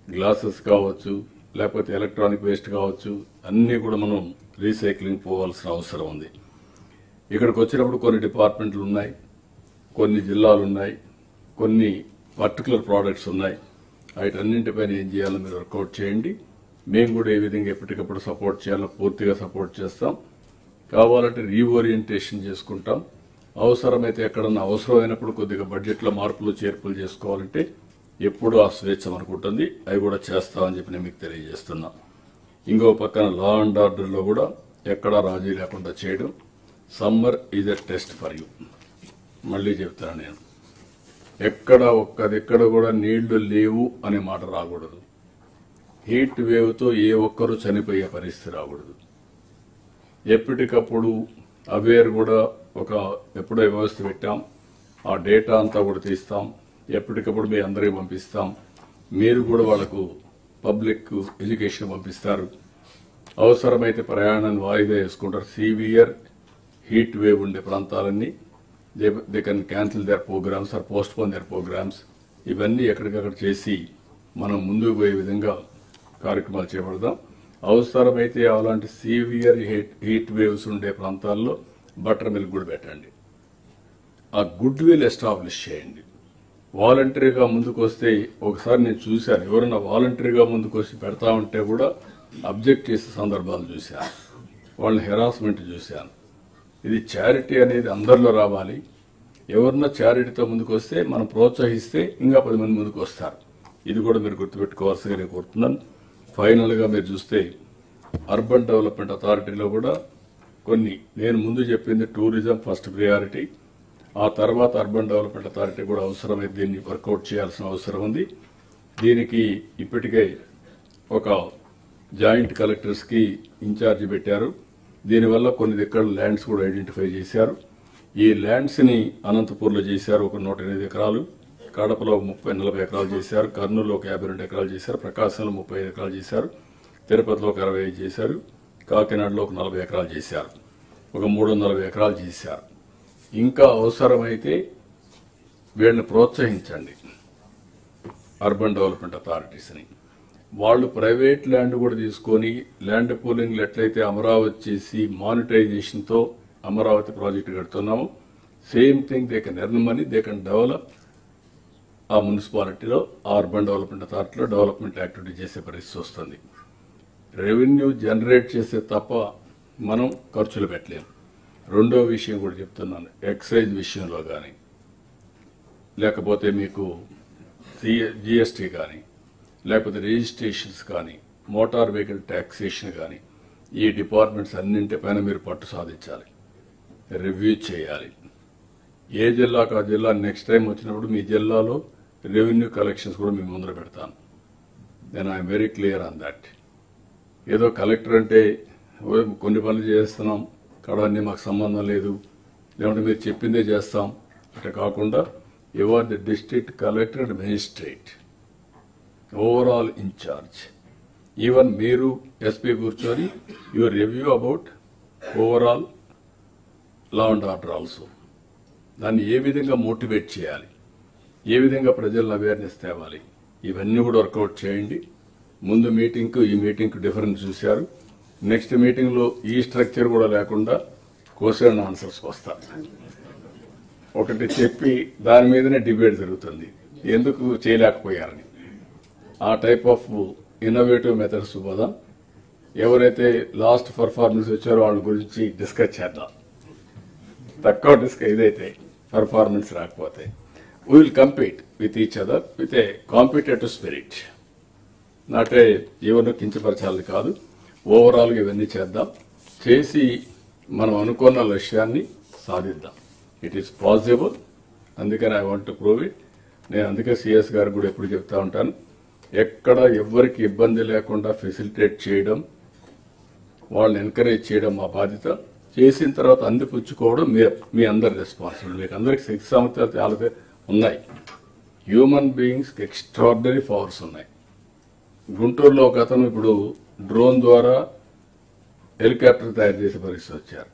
గ్లాసెస్ కావచ్చు, లేకపోతే ఎలక్ట్రానిక్ వేస్ట్ కావచ్చు, అన్నీ కూడా మనం రీసైక్లింగ్ పోవాల్సిన అవసరం ఉంది. ఇక్కడికి వచ్చినప్పుడు కొన్ని డిపార్ట్మెంట్లు ఉన్నాయి, కొన్ని జిల్లాలు ఉన్నాయి, కొన్ని పర్టికులర్ ప్రోడక్ట్స్ ఉన్నాయి. వాటన్నింటిపైన ఏం చేయాలో మీరు వర్కౌట్ చేయండి. మేము కూడా ఏ విధంగా ఎప్పటికప్పుడు సపోర్ట్ చేయాలో పూర్తిగా సపోర్ట్ చేస్తాం. కావాలంటే రీఓరియంటేషన్ చేసుకుంటాం. అవసరమైతే ఎక్కడన్నా అవసరమైనప్పుడు కొద్దిగా బడ్జెట్లో మార్పులు చేర్పులు చేసుకోవాలంటే ఎప్పుడూ ఆ స్వేచ్ఛ మనకు ఉంటుంది. అవి కూడా చేస్తామని చెప్పి నేను మీకు తెలియజేస్తున్నా. ఇంకో పక్కన లా అండ్ ఆర్డర్లో కూడా ఎక్కడా రాజీ లేకుండా చేయడం. Summer is a test for you. మళ్ళీ చెప్తాను నేను, ఒక్కదెక్కడ కూడా నీళ్లు లేవు అనే మాట రాకూడదు. హీట్ వేవ్తో ఏ ఒక్కరూ చనిపోయే పరిస్థితి రాకూడదు. ఎప్పటికప్పుడు అవేర్ కూడా ఎప్పుడో వ్యవస్థ పెట్టాం. ఆ డేటా అంతా కూడా తీస్తాం. ఎప్పటికప్పుడు మీ అందరికీ పంపిస్తాం. మీరు కూడా వాళ్ళకు పబ్లిక్ ఎడ్యుకేషన్ పంపిస్తారు. అవసరమైతే ప్రయాణాన్ని వాయిదా వేసుకుంటారు. సివియర్ హీట్ వేవ్ ఉండే ప్రాంతాలన్నీ they can cancel their programmes or postpone their programmes. ఇవన్నీ ఎక్కడికక్కడ చేసి మనం ముందుకు పోయే విధంగా కార్యక్రమాలు చేపడదాం. అవసరమైతే అలాంటి సివియర్ హీట్ వేవ్స్ ఉండే ప్రాంతాల్లో బటర్ మిల్క్ కూడా పెట్టండి. ఆ గుడ్ విల్ ఎస్టాబ్లిష్ చేయండి. వాలంటరీగా ముందుకు వస్తే ఒకసారి నేను చూశాను, ఎవరైనా వాలంటరీగా ముందుకు వచ్చి పెడతా ఉంటే కూడా అబ్జెక్ట్ చేసే సందర్భాలు చూశాను. వాళ్ళని హెరాస్మెంట్ చూశాను. ఇది చారిటీ అనేది అందరిలో రావాలి. ఎవరన్నా చారిటీతో ముందుకు వస్తే మనం ప్రోత్సహిస్తే ఇంకా 10 మంది ముందుకు వస్తారు. ఇది కూడా మీరు గుర్తుపెట్టుకోవాల్సిందిగా నేను కోరుతున్నాను. ఫైనల్గా మీరు చూస్తే అర్బన్ డెవలప్మెంట్ అథారిటీలో కూడా కొన్ని నేను ముందు చెప్పింది టూరిజం ఫస్ట్ ప్రియారిటీ. ఆ తర్వాత అర్బన్ డెవలప్మెంట్ అథారిటీ కూడా అవసరమైతే దీన్ని వర్కౌట్ చేయాల్సిన అవసరం ఉంది. దీనికి ఇప్పటికే ఒక జాయింట్ కలెక్టర్స్కి ఇన్ఛార్జి పెట్టారు. దీనివల్ల కొన్ని దగ్గర ల్యాండ్స్ కూడా ఐడెంటిఫై చేశారు. ఈ ల్యాండ్స్ని అనంతపూర్లో చేశారు ఒక 108 ఎకరాలు, కడపలో 30-40 ఎకరాలు చేశారు, కర్నూలులో ఒక 52 ఎకరాలు చేశారు, ప్రకాశంలో 35 ఎకరాలు చేశారు, తిరుపతిలో ఒక 65 చేశారు, కాకినాడలో ఒక 40 ఎకరాలు చేశారు, ఒక 340 ఎకరాలు చేశారు. ఇంకా అవసరమైతే వీళ్ళని ప్రోత్సహించండి, అర్బన్ డెవలప్మెంట్ అథారిటీస్ని. వాళ్ళు ప్రైవేట్ ల్యాండ్ కూడా తీసుకొని ల్యాండ్ పూలింగ్లు ఎట్లయితే అమరావతి చేసి మానిటైజేషన్తో అమరావతి ప్రాజెక్టు కడుతున్నాము, same thing they can earn money, they can develop ఆ మున్సిపాలిటీలో, ఆ అర్బన్ డెవలప్మెంట్ అథారిటీలో డెవలప్మెంట్ యాక్టివిటీ చేసే పరిస్థితి వస్తుంది. రెవెన్యూ జనరేట్ చేసే తప్ప మనం ఖర్చులు పెట్టలేము. రెండో విషయం కూడా చెప్తున్నాను, ఎక్సైజ్ విషయంలో కానీ లేకపోతే మీకు జిఎస్టీ కానీ లేకపోతే రిజిస్ట్రేషన్స్ కానీ మోటార్ వెహికల్ ట్యాక్సేషన్ కానీ ఈ డిపార్ట్మెంట్స్ అన్నింటిపైన మీరు పట్టు సాధించాలి, రివ్యూ చేయాలి. ఏ జిల్లాకు ఆ జిల్లా నెక్స్ట్ టైం వచ్చినప్పుడు మీ జిల్లాలో రెవెన్యూ కలెక్షన్స్ కూడా మీ ముందర పెడతాను. Then I'm very clear on that. ఏదో కలెక్టర్ అంటే కొన్ని పనులు చేస్తున్నాం కడవన్నీ మాకు సంబంధం లేదు, లేకుంటే మీరు చెప్పిందే చేస్తాం అట్లా కాకుండా you are the district collector and magistrate, overall incharge. Even మీరు ఎస్పీ కూర్చొని your review about overall law and order also. దాన్ని ఏ విధంగా మోటివేట్ చేయాలి, ఏ విధంగా ప్రజలను అవేర్నెస్ తేవాలి, ఇవన్నీ కూడా వర్కౌట్ చేయండి. ముందు మీటింగ్కు ఈ మీటింగ్కు డిఫరెన్స్ చూశారు. నెక్స్ట్ మీటింగ్లో ఈ స్ట్రక్చర్ కూడా లేకుండా క్వశ్చన్ అండ్ ఆన్సర్స్కి వస్తారు. ఒకటి చెప్పి దాని మీదనే డిబేట్ జరుగుతుంది, ఎందుకు చేయలేకపోయారని. ఆ టైప్ ఆఫ్ ఇన్నోవేటివ్ మెథడ్స్ పోదాం. ఎవరైతే లాస్ట్ పర్ఫార్మెన్స్ వచ్చారో వాళ్ళ గురించి డిస్కస్ చేద్దాం. తక్కువ ఇదైతే పర్ఫార్మెన్స్ రాకపోతే we will compete with each other with a competitive spirit. నాటే ఎవరిని కించపరచాలని కాదు, ఓవరాల్గా ఇవన్నీ చేద్దాం, చేసి మనం అనుకున్న లక్ష్యాన్ని సాధిద్దాం. It is possible. అందుకని I want to prove it. నేను అందుకే సిఎస్ గారికి కూడా ఎప్పుడు చెప్తా ఉంటాను, ఎక్కడ ఎవరికి ఇబ్బంది లేకుండా ఫెసిలిటేట్ చేయడం, వాళ్ళని ఎంకరేజ్ చేయడం మా బాధ్యత. చేసిన తర్వాత అందిపుచ్చుకోవడం మీ అందరి రెస్పాన్సిబిలిటీ. మీకు అందరికి శక్తి సామర్థ్యాలు చాలా ఉన్నాయి. హ్యూమన్ బీయింగ్స్కి ఎక్స్ట్రాడినరీ పవర్స్ ఉన్నాయి. గుంటూరులో ఒక అతను ఇప్పుడు డ్రోన్ ద్వారా హెలికాప్టర్ తయారు చేసే పరిస్థితి వచ్చారు.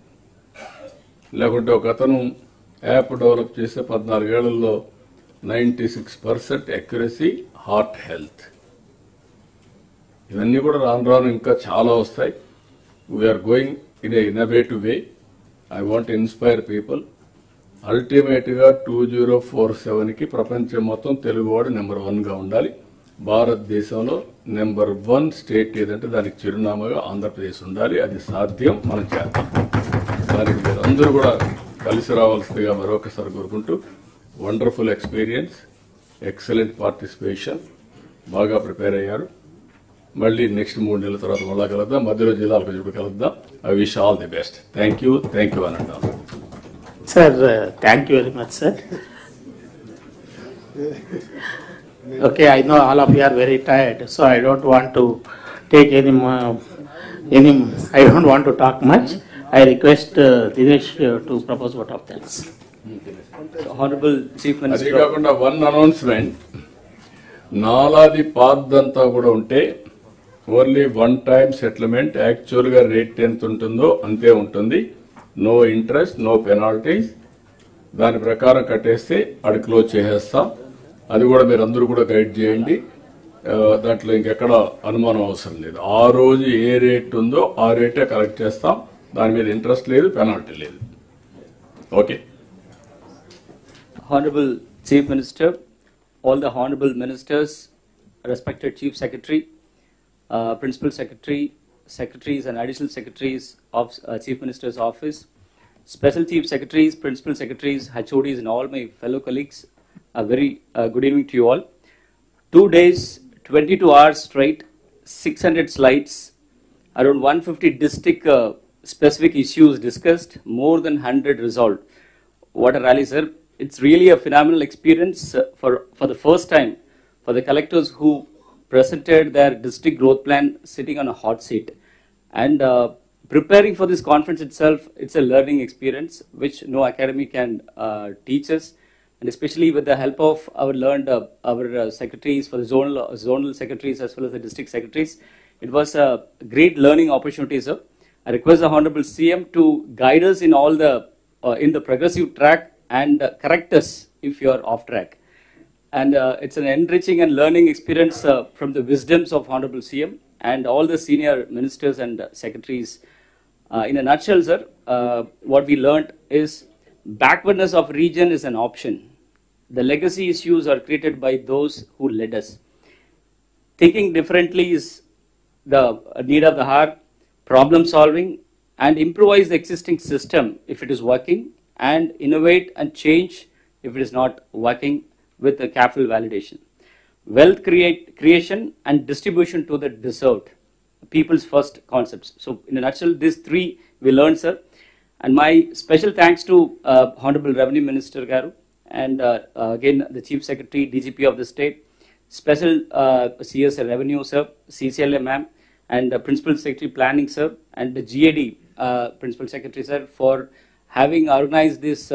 లేకుంటే ఒక అతను యాప్ డెవలప్ చేసే 14 ఏళ్లలో 96% అక్యురసీ, హార్ట్ హెల్త్. ఇవన్నీ కూడా రాను రాను ఇంకా చాలా వస్తాయి. We're going in a innovative way. I want inspire people. అల్టిమేట్గా 2047కి ప్రపంచం మొత్తం తెలుగువాడు నెంబర్ 1గా ఉండాలి. భారతదేశంలో నెంబర్ 1 స్టేట్ ఏదంటే దానికి చిరునామాగా ఆంధ్రప్రదేశ్ ఉండాలి. అది సాధ్యం, మనం చేద్దాం. దానికి మీరందరూ కూడా కలిసి రావాల్సిందిగా మరొకసారి కోరుకుంటూ, వండర్ఫుల్ ఎక్స్పీరియన్స్, ఎక్సలెంట్ పార్టిసిపేషన్, బాగా ప్రిపేర్ అయ్యారు. మళ్ళీ నెక్స్ట్ 3 నెలల తర్వాత మళ్ళా కలుద్దాం, మధ్యలో జిల్లాలకు ఇప్పుడు కలుద్దాం. I wish all the best. Thank you అని అంటాను. Sir, thank you very much, sir. Okay, I know all of you are very tired, so I don't want to take any. I don't want to talk much. I request Dinesh to propose vote of thanks. Honorable Chief అదే Minister. కాకుండా 1 announcement, నాలాది పార్దంతా కూడా ఉంటే only 1 time settlement. యాక్చువల్గా rate ఎంత ఉంటుందో అంతే ఉంటుంది. No interest, no penalties. దాని ప్రకారం కట్టేస్తే అది క్లోజ్ చేసేస్తాం. అది కూడా మీరు అందరూ కూడా గైడ్ చేయండి. దాంట్లో ఇంకెక్కడ అనుమానం అవసరం లేదు. ఆ రోజు ఏ రేట్ ఉందో ఆ రేటే కలెక్ట్ చేస్తాం. దాని మీద ఇంట్రెస్ట్ లేదు, పెనాల్టీ లేదు. Okay. Honorable Chief Minister, all the honorable ministers, respected Chief Secretary, Principal Secretary, Secretaries and Additional Secretaries of Chief Minister's Office, Special Chief Secretaries, Principal Secretaries, HODs and all my fellow colleagues, a very good evening to you all. 2 days, 22 hours straight, 600 slides, around 150 district specific issues discussed, more than 100 resolved. What a rally, sir. It's really a phenomenal experience for the first time for the collectors who presented their district growth plan sitting on a hot seat. And preparing for this conference itself, it's a learning experience which no academy can teach us. And especially with the help of our learned secretaries for the zonal secretaries as well as the district secretaries, it was a great learning opportunity, sir. I request the Honorable CM to guide us in all the in the progressive track and correct us if you are off track. And it's an enriching and learning experience from the wisdoms of Honorable CM and all the senior ministers and secretaries. In a nutshell, sir, what we learned is backwardness of region is an option. The legacy issues are created by those who led us. Thinking differently is the need of the hour, problem solving, and improvise the existing system if it is working, and innovate and change if it is not working with the careful validation. Wealth creation and distribution to the deserved, people's first concepts. So in a nutshell, these three we learned, sir. And my special thanks to Honorable Revenue Minister Garu, and again the Chief Secretary, DGP of the state, Special CS Revenue, sir, CCLA ma'am, and Principal Secretary Planning, sir, and the GAD Principal Secretary, sir, for having organized this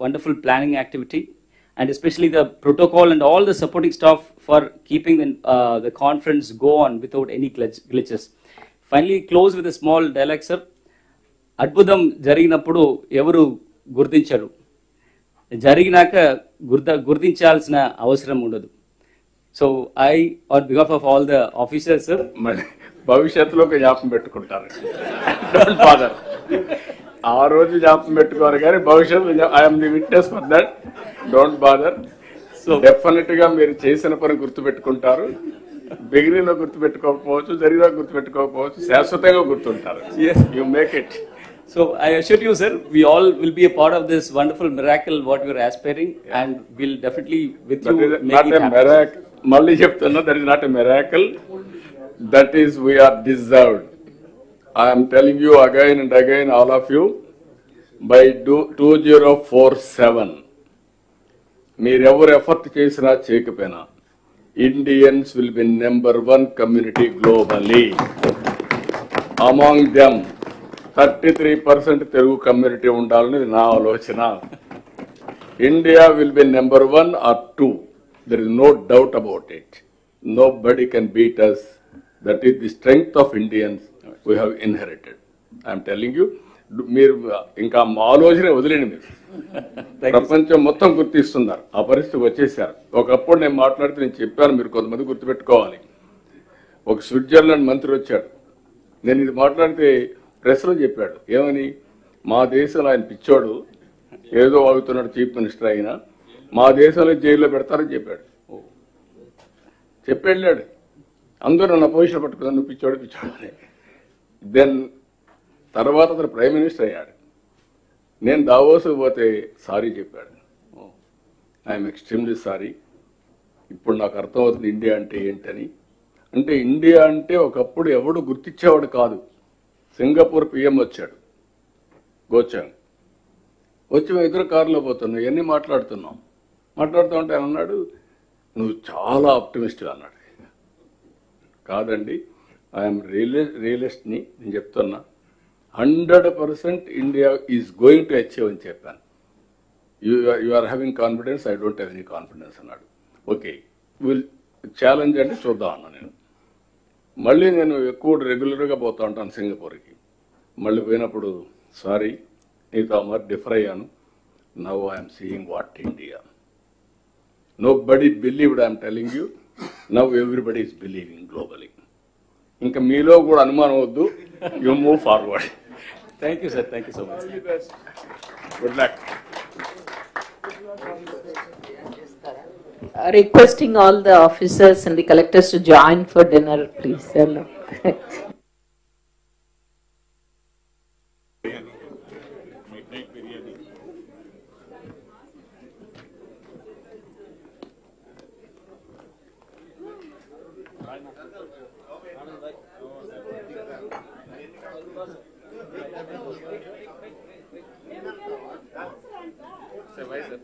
wonderful planning activity, and especially the protocol and all the supporting staff for keeping the conference go on without any glitches. Finally, close with a small dialogue, sir. అద్భుతం జరిగినప్పుడు ఎవరు గుర్తించరు, జరిగినాక గుర్తించాల్సిన అవసరం ఉండదు. So I on behalf of all the officers, భవిష్యత్తులో జ్ఞాపకం పెట్టుకుంటారు. Don't bother. ఆ రోజు జ్ఞాపకం పెట్టుకోరు కానీ భవిష్యత్తులో I'm the witness for that. Don't bother. So definite గా మీరు చేసిన పని గుర్తుపెట్టుకుంటారు. బిగినింగ్ లో గుర్తుపెట్టుకోకపోవచ్చు, జరిగినా గుర్తుపెట్టుకోకపోవచ్చు, శాశ్వతంగా గుర్తుంటారు. You make it. So I assure you, sir, we all will be a part of this wonderful miracle what we are aspiring, and we'll definitely with you make it happen. Malli cheptunna, that is not a miracle. That is, we are deserved. I am telling you again and again, all of you, by 2047, మీరెవరు effort చేసినా చేయకపోయినా Indians will be #1 community globally. Among them, 33% Telugu community ఉండాలని నా ఆలోచన. India will be #1 or 2. There is no doubt about it. Nobody can beat us. That is the strength of Indians we have inherited. I am telling you, మీరు ఇంకా మా ఆలోచన వదిలేండి. మీరు ప్రపంచం మొత్తం గుర్తిస్తున్నారు. ఆ పరిస్థితి వచ్చేసారు. ఒకప్పుడు నేను మాట్లాడితే నేను చెప్పాను, మీరు కొంతమంది గుర్తుపెట్టుకోవాలి. ఒక స్విట్జర్లాండ్ మంత్రి వచ్చాడు, నేను ఇది మాట్లాడితే ప్రెస్లో చెప్పాడు, ఏమని, మా దేశంలో ఆయన పిచ్చోడు, ఏదో వాగుతున్నాడు చీఫ్ మినిస్టర్ అయినా, మా దేశంలో జైల్లో పెడతారని చెప్పాడు. చెప్పాడు. అందరూ నా పొజిషన్ పట్టుకున్నాను, నువ్వు పిచ్చోడు పిచ్చోడు అని. దెన్ తర్వాత అతను ప్రైమ్ మినిస్టర్ అయ్యాడు. నేను దావోస్ పోతే సారీ చెప్పాడు. I'm extremely sorry. ఇప్పుడు నాకు అర్థమవుతుంది ఇండియా అంటే ఏంటని. అంటే ఇండియా అంటే ఒకప్పుడు ఎవడు గుర్తించేవాడు కాదు. సింగపూర్ పిఎం వచ్చాడు, గోచాంగ్ వచ్చి మేము ఇద్దరు కారులో పోతున్నాం, ఇవన్నీ మాట్లాడుతూ ఉంటే ఆయన అన్నాడు, నువ్వు చాలా ఆప్టిమిస్ట్గా అన్నాడు. కాదండి, ఐఎమ్ రియలిస్ట్ని, నేను చెప్తున్నా 100% India is going to achieve అని చెప్పాను. You are having confidence, I don't have any confidence అన్నాడు. ఓకే, విల్ ఛాలెంజ్ అంటే చూద్దాం అన్నా నేను. మళ్ళీ నేను ఎక్కువ రెగ్యులర్గా పోతూ ఉంటాను సింగపూర్కి. మళ్ళీ పోయినప్పుడు సారీ, నీతో మరి డిఫర్ అయ్యాను. Now I'm seeing what India. Nobody believed, I'm telling you, now everybody is believing globally. ఇంకా మీలో కూడా అనుమానం వద్దు, you move forward. Thank you sir, thank you so much. Good luck. Requesting all the officers and the collectors to join for dinner, please. Sir, why, sir?